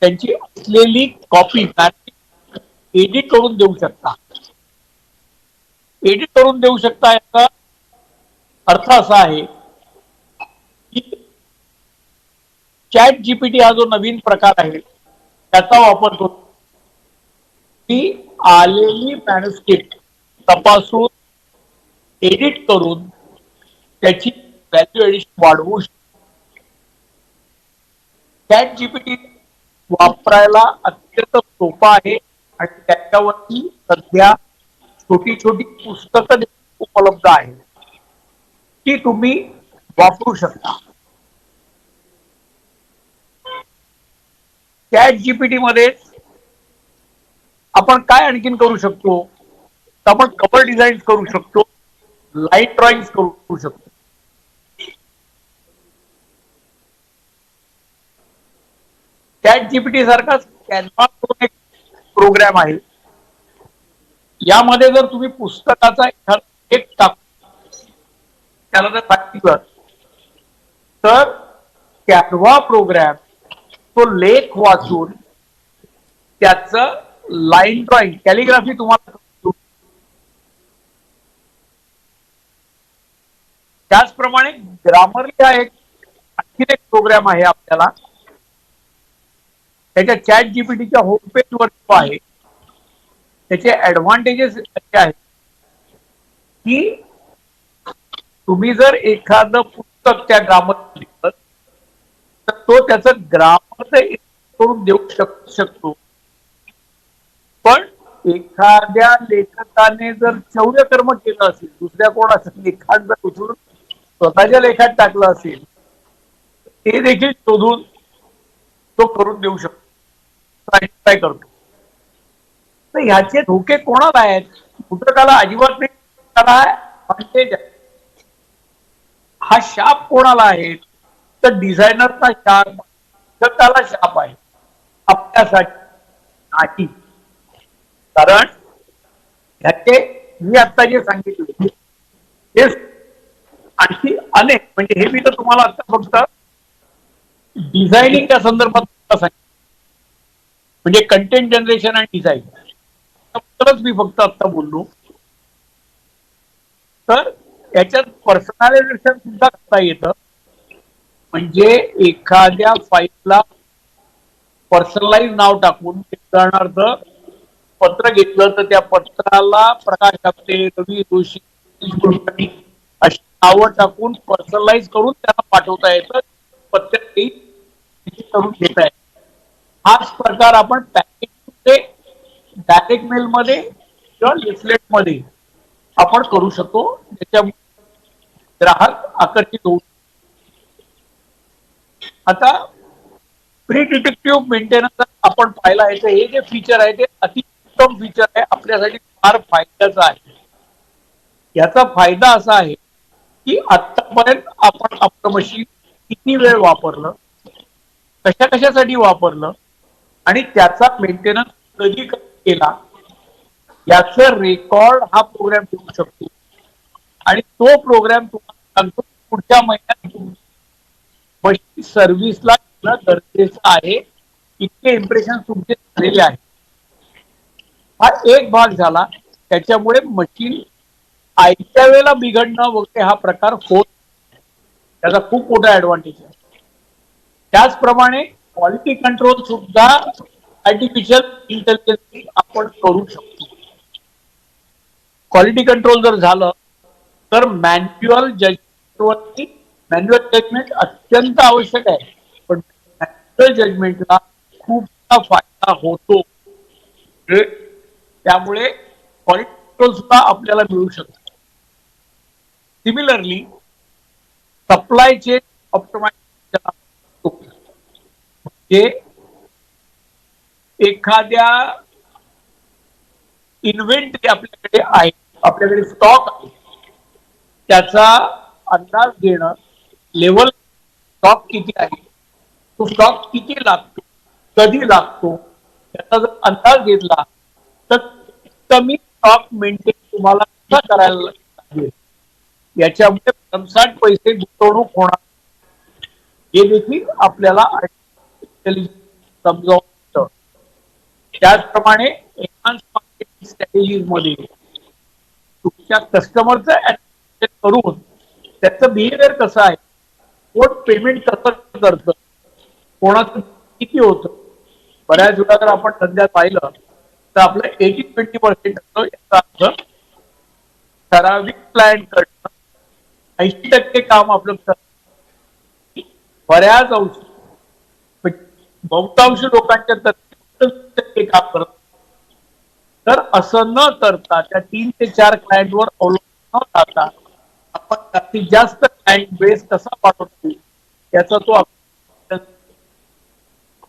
त्यांची असलेली कॉपी एडिट करून देऊ शकता. एडिट करून देऊ शकता याचा अर्थ असा आहे की चॅट जीपीटी हा जो नवीन प्रकार आहे त्याचा वापर करून ती आलेली मॅन्युस्क्रिप्ट तपासून एडिट करून त्याची व्हॅल्यू एडिशन वाढवू शकतो. चॅट जीपीटी वापरायला अत्यंत सोपा आहे आणि त्याच्यावरती सध्या छोटी छोटी पुस्तकं उपलब्ध आहेत, ती तुम्ही वापरू शकता. चॅट जीपीटी मध्ये आपण काय आणखीन करू शकतो, तर आपण कव्हर डिझाईन करू शकतो, लाईट ड्रॉइंग करू शकतो. चॅट जीपीटी सारखाच कॅनव्हा म्हणून एक प्रोग्राम आहे. यामध्ये जर तुम्ही पुस्तकाचा एखादा एक टाकू त्याला जर सांगितलं तर कॅनव्हा प्रोग्राम तो लेख वाचून त्याचं लाईन ड्रॉइंग कॅलिग्राफी तुम्हाला करून. त्याचप्रमाणे ग्रामरली हा एक आणखी एक प्रोग्राम आहे आपल्याला, त्याच्या चॅट जीपीटीच्या होम पेज वर जो आहे त्याचे ऍडव्हान्टेजेस असे आहेत की तुम्ही जर एखादं पुस्तक त्या ग्रामर लिहिलं तर तो त्याचं ग्रामर करून देऊ शकतो. पण एखाद्या लेखकाने जर चौर्यकर्म केलं असेल, दुसऱ्या कोणाचं लिखाण जर उचलून स्वतःच्या लेखात टाकलं असेल, ते देखील शोधून तो करून देऊ शकतो. ट्राय करतो. तर ह्याचे धोके कोणाला आहेत? मुद्रकाला अजिबात नाही. त्याला advantage आहे. हा शाप कोणाला आहे? तर डिझायनरचा शाप, लेखकाला शाप आहे, आपल्यासाठी नाही. कारण ह्याचे मी आता जे सांगितले ते आणखी अनेक, म्हणजे हे मी तर तुम्हाला आता फक्त डिझायनिंगच्या संदर्भात सांगितलं, म्हणजे कंटेंट जनरेशन आणि डिझाईन मी फक्त आता बोललो. तर याच्यात पर्सनलायझेशन सुद्धा करता येतं. म्हणजे एखाद्या फाईलला पर्सनलाइज नाव टाकून, उदाहरणार्थ पत्र घेतलं तर त्या पत्राला प्रकाश आपटे, रवी जोशी, कुलकर्णी अशी नावं टाकून पर्सनलाइज करून त्यांना पाठवता येतं. पत्र करून घेता येतं. हाच प्रकार आपण पॅकेजमध्ये, डायरेक्ट मेल मध्ये किंवा लिफलेट मध्ये आपण करू शकतो, ज्याच्यामुळे ग्राहक आकर्षित होऊ. आता प्री डिटेक्टिव्ह मेंटेनन्स आपण पाहिला आहे, तर हे जे फीचर आहे ते अतिउत्तम फीचर आहे, आपल्यासाठी फार फायद्याचं आहे. याचा फायदा असा आहे की आतापर्यंत आपण आपलं मशीन किती वेळ वापरलं, कशा कशासाठी वापरलं आणि त्याचा मेंटेनन्स कधी केला याचं रेकॉर्ड हा प्रोग्राम देऊ शकतो. आणि तो प्रोग्राम तुम्हाला सांगतो पुढच्या महिन्यात मशीन सर्व्हिसला गरजेचं आहे, इतके इम्प्रेशन तुमचे झालेले आहे. हा एक भाग झाला. त्याच्यामुळे मशीन आयत्या वेळेला बिघडणं वगैरे हा प्रकार होत, त्याचा खूप मोठा ऍडव्हान्टेज आहे. त्याचप्रमाणे क्वालिटी कंट्रोल सुद्धा आर्टिफिशियल इंटेलिजन्स आपण करू शकतो. क्वालिटी कंट्रोल जर झालं तर मॅन्युअल जजमेंट अत्यंत आवश्यक आहे, पण मॅन्युअल जजमेंटला खूप फायदा होतो. त्यामुळे क्वालिटी कंट्रोल सुद्धा आपल्याला मिळू शकतो. सिमिलरली सप्लाय चेन ऑप्टिमायझेशन, म्हणजे एखाद्या इन्व्हेंटरी आपल्याकडे आहे, आपल्याकडे स्टॉक आहे, त्याचा अंदाज घेणं, लेवल स्टॉक किती आहे, तो स्टॉक किती लागतो, कधी लागतो, त्याचा जर अंदाज घेतला तर कमी स्टॉक मेंटेन तुम्हाला कसा करायला लागेल, याच्यामुळे भरमसाठ पैसे गुंतवणूक होणार हे देखील आपल्याला समजावतं. त्याचप्रमाणे एन्हान्स मार्केटिंग स्ट्रॅटेजीज मध्ये तुमच्या कस्टमरचं ऍनालिसिस करून त्याचं बिहेवियर कसं आहे, कोण पेमेंट कसं करतं, कोणाचं किती होतं. बऱ्याच वेळा जर आपण सध्या पाहिलं तर आपलं 80-20% असतं. याचा अर्थ ठराविक क्लायंट कडनं 80% काम आपलं बऱ्याच अंशी, बहुतांश लोकांच्या 30% काम करत. तर असं न करता त्या 3 ते 4 क्लायंटवर अवलंबून न राहता आपण जास्तीत जास्त क्लायंट बेस कसा पाठवतो याचा तो.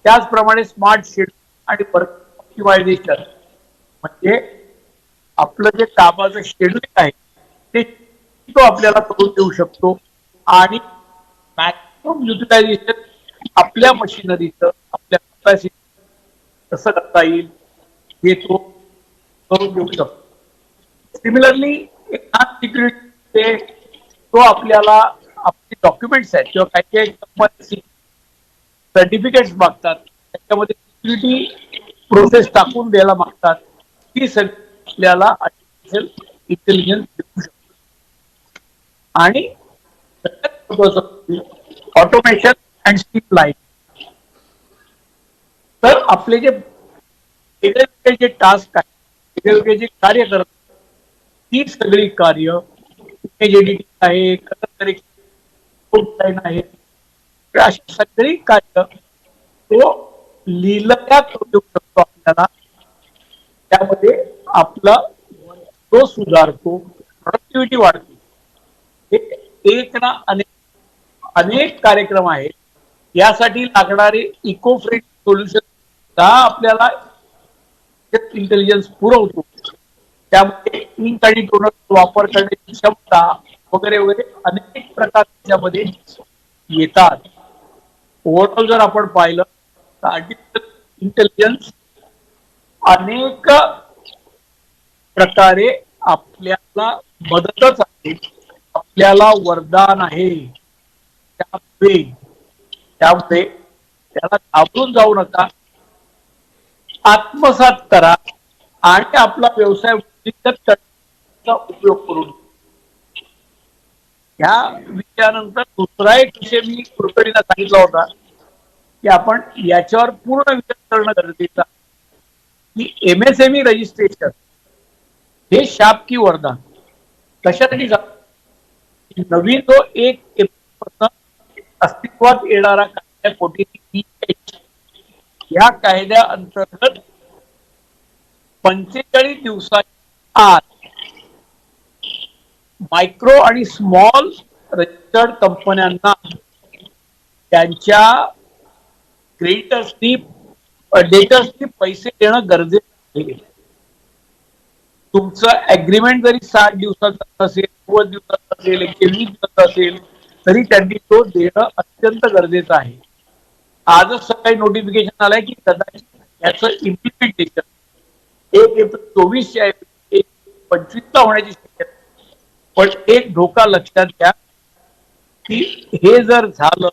त्याचप्रमाणे स्मार्ट शेड्यूल आणि वर्क ऑप्टिमायझेशन म्हणजे आपलं जे कामाचं शेड्यूल आहे ते तो आपल्याला करून देऊ शकतो आणि मॅक्सिमम युटिलायझेशन आपल्या मशिनरीचं आपल्या कपॅसिटी कसं करता येईल हे तो करून देऊ शकतो. सिमिलरली सिक्युरिटी तो आपल्याला आपले डॉक्युमेंट्स आहेत किंवा काही काही कंपनी सर्टिफिकेट्स मागतात त्याच्यामध्ये सिक्युरिटी प्रोसेस टाकून द्यायला मागतात ती सगळी आपल्याला आर्टिफिशियल इंटेलिजन्स देऊ शकतो आणि ऑटोमेशन अँड स्ट्रीमलाइन. तर आपले जे वेगवेगळे जे टास्क आहेत वेगवेगळे जे कार्य करतात ती सगळी कार्य इमेज एडिटिंग आहे, कलर करेक्शन आहे, अशी सगळी कार्य तो लिहिल्या करू देऊ शकतो आपल्याला. त्यामध्ये आपला तो सुधारतो, प्रोडक्टिव्हिटी वाढते. हे एक ना अनेक कार्यक्रम आहेत. यासाठी लागणारे इको फ्रेंडली सोल्युशन आपल्याला इंटेलिजन्स पुरवतो. त्यामध्ये इंक आणि टोनर वापर करण्याची क्षमता वगैरे वगैरे अनेक प्रकार त्याच्यामध्ये येतात. ओव्हरऑल जर आपण पाहिलं तर आर्टिफिशियल इंटेलिजन्स अनेक प्रकारे आपल्याला मदतच आहे, आपल्याला वरदान आहे. त्यामुळे त्याला घाबरून जाऊ नका, आत्मसात करा आणि आपला व्यवसाय वृद्धिंगत करण्याचा उपयोग करून. या विषयानंतर दुसरा एक विषय मी कृपणीला सांगितला होता की आपण याच्यावर पूर्ण विचार करणं गरजेचं आहे की MSME रजिस्ट्रेशन हे शाप की वरदान कशासाठी नवीन जो 1 एप्रिलपासून अस्तित्वात येणारा कायदा कोटी या कायद्या अंतर्गत 45 दिवसाच्या आत मायक्रो आणि स्मॉल रजिस्टर्ड कंपन्यांना त्यांच्या क्रेडिटर्सनी डेटर्सनी पैसे देणं गरजेचं आहे. तुमचं अग्रीमेंट जरी 60 दिवसाचा असेल, 90 दिवसाचा असेल, 120 दिवसाचा असेल तरी त्यांनी तो देणं अत्यंत गरजेचं आहे. आजच सकाळी नोटिफिकेशन आलंय की कदाचित याचं इम्प्लिमेंटेशन 1 एप्रिल 24 25 ला होण्याची शक्यता. पण एक धोका लक्षात घ्या की हे जर झालं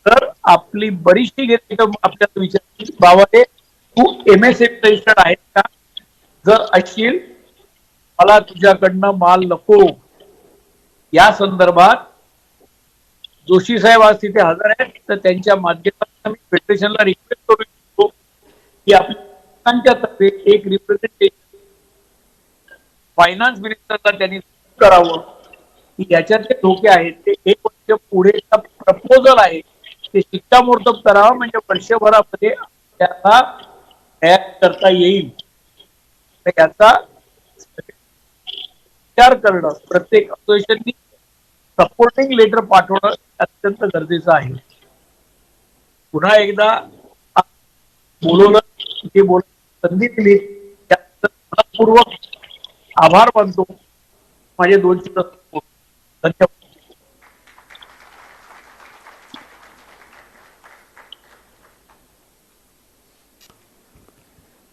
तर आपली बरीचशी गिऱ्हाईकं आपल्याला विचारतील बाबा हे तू MSME रजिस्टर्ड आहेत का, जर असशील मला तुझ्याकडनं माल नको. या संदर्भात जोशी साहेब आज तिथे हजर आहेत तर त्यांच्या माध्यमातून मी फेडरेशनला रिक्वेस्ट करू इच्छितो की आपल्या तर्फे एक रिप्रेझेंटेशन फायनान्स मिनिस्टरला त्यांनी करावं की याच्यातले धोके आहेत ते 1 वर्ष पुढे प्रपोजल आहे ते शिक्कामोर्तब करावं म्हणजे वर्षभरामध्ये त्याला तयार करता येईल. याचा विचार करणं प्रत्येक असोसिएशननी सपोर्टिंग लेटर पाठवणं अत्यंत गरजेचं आहे. पुन्हा एकदा बोलवलं की संधी दिली त्याबद्दल मनपूर्वक आभार मानतो. माझे 2 शब्द धन्यवाद.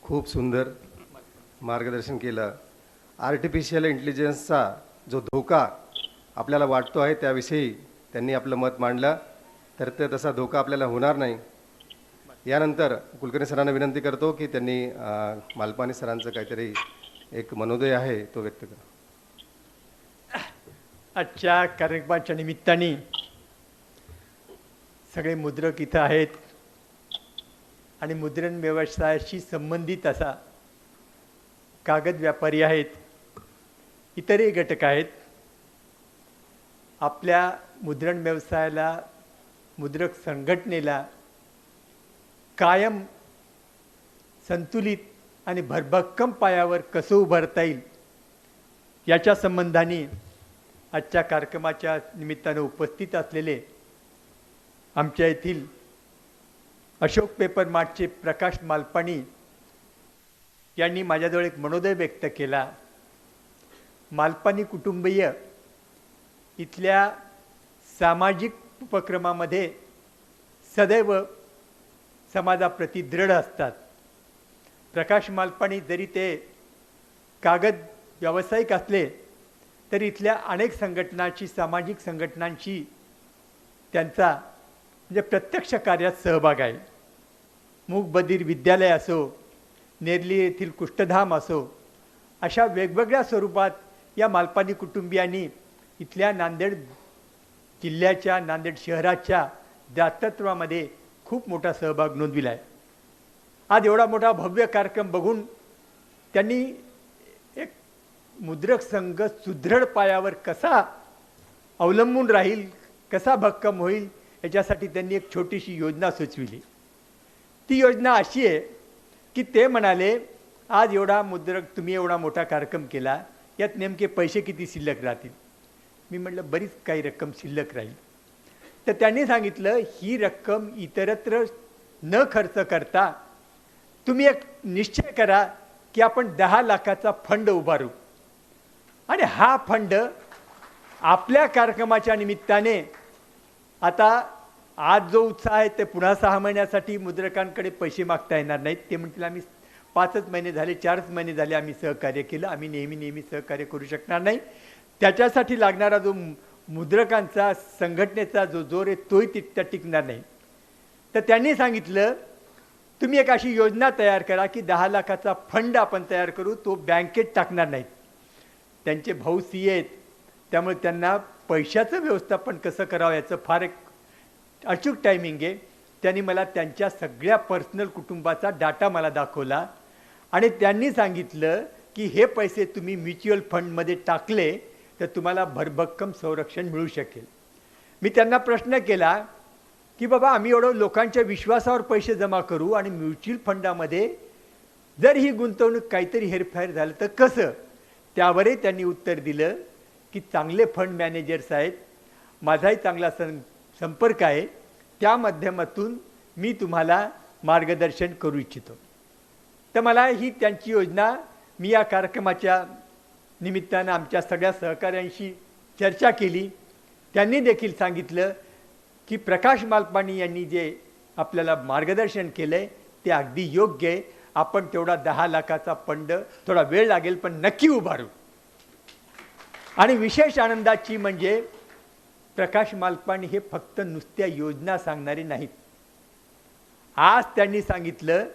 खूप सुंदर मार्गदर्शन केलं. आर्टिफिशियल इंटेलिजन्सचा जो धोका आपल्याला वाटतो आहे त्याविषयी त्यांनी आपलं मत मांडलं. तर ते तसा धोका आपल्याला होणार नाही. यानंतर कुलकर्णी सरांना विनंती करतो की त्यांनी मालपानी सरांचं काहीतरी एक मनोदय आहे तो व्यक्त करा. आजच्या कार्यक्रमाच्या निमित्ताने सगळे मुद्रक इथं आहेत आणि मुद्रण व्यवसायाशी संबंधित असा कागद व्यापारी आहेत, इतरही घटक आहेत. आपल्या मुद्रण व्यवसायाला मुद्रक संघटनेला कायम संतुलित आणि भरभक्कम पायावर कसं उभारता येईल याच्या संबंधाने आजच्या कार्यक्रमाच्या निमित्तानं उपस्थित असलेले आमच्या येथील अशोक पेपर मार्टचे प्रकाश मालपाणी यांनी माझ्याजवळ एक मनोदय व्यक्त केला. मालपानी कुटुंबीय इथल्या सामाजिक उपक्रमामध्ये सदैव समाजाप्रती दृढ असतात. प्रकाश मालपानी जरी ते कागद व्यावसायिक असले तरी इथल्या अनेक संघटनांची, सामाजिक संघटनांची त्यांचा म्हणजे प्रत्यक्ष कार्यात सहभाग आहे. मूक बधीर विद्यालय असो, नेरली येथील कुष्ठधाम असो, अशा वेगवेगळ्या स्वरूपात या मालपानी कुटुंबियांनी इथल्या नांदेड जिल्ह्याच्या, नांदेड शहराच्या दातृत्वामध्ये खूप मोठा सहभाग नोंदविला आहे. आज एवढा मोठा भव्य कार्यक्रम बघून त्यांनी एक मुद्रक संघ सुदृढ पायावर कसा अवलंबून राहील, कसा भक्कम होईल, याच्यासाठी त्यांनी एक छोटीशी योजना सुचविली. ती योजना अशी आहे की ते म्हणाले, आज एवढा मुद्रक, तुम्ही एवढा मोठा कार्यक्रम केला, यात नेमके पैसे किती शिल्लक राहतील? मी म्हटलं बरीच काही रक्कम शिल्लक राहील. तर त्यांनी सांगितलं, ही रक्कम इतरत्र न खर्च करता तुम्ही एक निश्चय करा की आपण 10 लाखाचा फंड उभारू आणि हा फंड आपल्या कार्यक्रमाच्या निमित्ताने, आता आज जो उत्साह आहे ते पुन्हा 6 महिन्यासाठी मुद्रकांकडे पैसे मागता येणार नाहीत. ते म्हणतील आम्ही 5च महिने झाले, 4च महिने झाले आम्ही सहकार्य केलं, आम्ही नेहमी सहकार्य करू शकणार नाही. त्याच्यासाठी लागणारा जो मुद्रकांचा संघटनेचा जो जोर आहे तोही तितका टिकणार नाही. तर त्यांनी सांगितलं, तुम्ही एक अशी योजना तयार करा की 10 लाखाचा फंड आपण तयार करू, तो बँकेत टाकणार नाहीत. त्यांचे भाऊ CA आहेत, त्यामुळे त्यांना पैशाचं व्यवस्थापन कसं करावं याचं फार एक अचूक टायमिंग आहे. त्यांनी मला त्यांच्या सगळ्या पर्सनल कुटुंबाचा डाटा मला दाखवला आणि त्यांनी सांगितलं की हे पैसे तुम्ही म्युच्युअल फंडमध्ये टाकले तर तुम्हाला भरभक्कम संरक्षण मिळू शकेल. मी त्यांना प्रश्न केला की बाबा, आम्ही एवढं लोकांच्या विश्वासावर पैसे जमा करू आणि म्युच्युअल फंडामध्ये जर ही गुंतवणूक काहीतरी हेरफेर झालं तर कसं? त्यावरही त्यांनी उत्तर दिलं की चांगले फंड मॅनेजर्स आहेत, माझाही चांगला संपर्क आहे, त्या माध्यमातून मी तुम्हाला मार्गदर्शन करू इच्छितो. तर मला ही त्यांची योजना, मी या कार्यक्रमाच्या निमित्तानं आमच्या सगळ्या सहकाऱ्यांशी चर्चा केली. त्यांनी देखील सांगितलं की प्रकाश मालपानी यांनी जे आपल्याला मार्गदर्शन केलं आहे ते अगदी योग्य आहे. आपण तेवढा 10 लाखाचा फंड, थोडा वेळ लागेल पण नक्की उभारू. आणि विशेष आनंदाची म्हणजे प्रकाश मालपानी हे फक्त नुसत्या योजना सांगणारे नाहीत. आज त्यांनी सांगितलं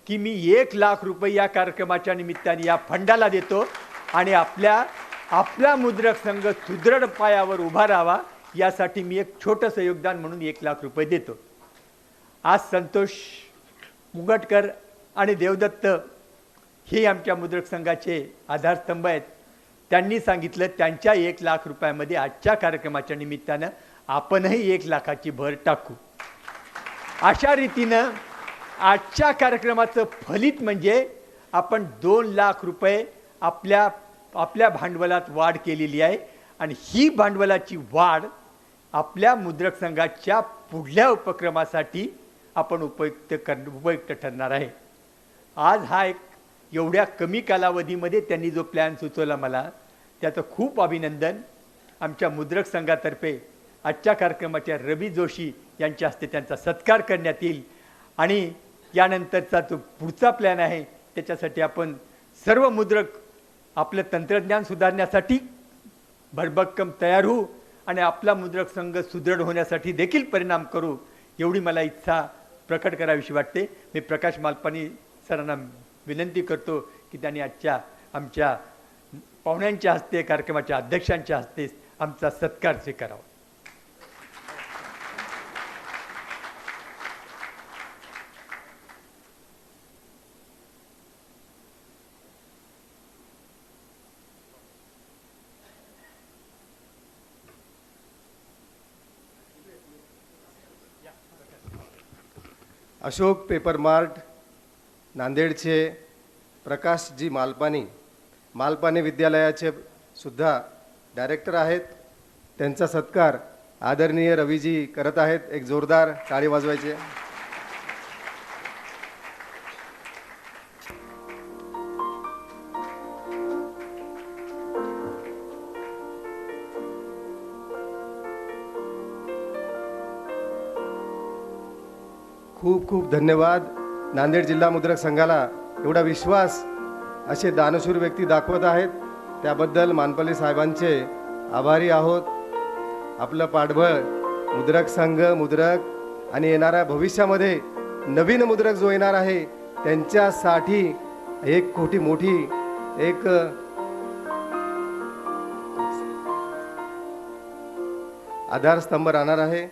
की मी 1 लाख रुपये या कार्यक्रमाच्या निमित्ताने या फंडाला देतो आणि आपला मुद्रक संघ सुदृढ पायावर उभा राहावा यासाठी मी एक छोटंसं योगदान म्हणून 1 लाख रुपये देतो. आज संतोष मुगटकर आणि देवदत्त हे आमच्या मुद्रक संघाचे आधारस्तंभ आहेत. त्यांनी सांगितलं त्यांच्या 1 लाख रुपयामध्ये आजच्या कार्यक्रमाच्या निमित्तानं आपणही 1 लाखाची भर टाकू. अशा रीतीनं आजच्या कार्यक्रमाचं फलित म्हणजे आपण 2 लाख रुपये आपल्या भांडवलात वाढ केलेली आहे आणि ही भांडवलाची वाढ आपल्या मुद्रक संघाच्या पुढल्या उपक्रमासाठी आपण उपयुक्त ठरणार आहे. आज हा एक एवढ्या कमी कालावधीमध्ये त्यांनी जो प्लॅन सुचवला मला, त्याचं खूप अभिनंदन. आमच्या मुद्रक संघातर्फे आजच्या कार्यक्रमाच्या रवी जोशी यांच्या हस्ते त्यांचा सत्कार करण्यात येईल आणि यानंतरचा जो पुढचा प्लॅन आहे त्याच्यासाठी आपण सर्व मुद्रक आपलं तंत्रज्ञान सुधारण्यासाठी भरभक्कम तयार होऊ आणि आपला मुद्रक संघ सुदृढ होण्यासाठी देखील परिणाम करू, एवढी मला इच्छा प्रकट करावीशी वाटते. मी प्रकाश मालपानी सरांना विनंती करतो की त्यांनी आजच्या आमच्या पाहुण्यांच्या हस्ते, कार्यक्रमाच्या अध्यक्षांच्या हस्ते आमचा सत्कार स्वीकारावा. अशोक पेपर मार्ट नांदेडचे प्रकाशजी मालपानी विद्यालयाचे सुद्धा डायरेक्टर आहेत. त्यांचा सत्कार आदरणीय रवीजी करत आहेत. एक जोरदार टाळी वाजवायचे. खूप खूप धन्यवाद. नांदेड जिल्हा मुद्रक संघाला एवढा विश्वास असे दानशूर व्यक्ती दाखवत आहेत, त्याबद्दल मानपल्ली साहेबांचे आभारी आहोत. आपलं पाठबळ मुद्रक संघ, मुद्रक आणि येणाऱ्या भविष्यामध्ये नवीन मुद्रक जो येणार आहे त्यांच्यासाठी एक खोटी मोठी एक आधारस्तंभ राहणार आहे.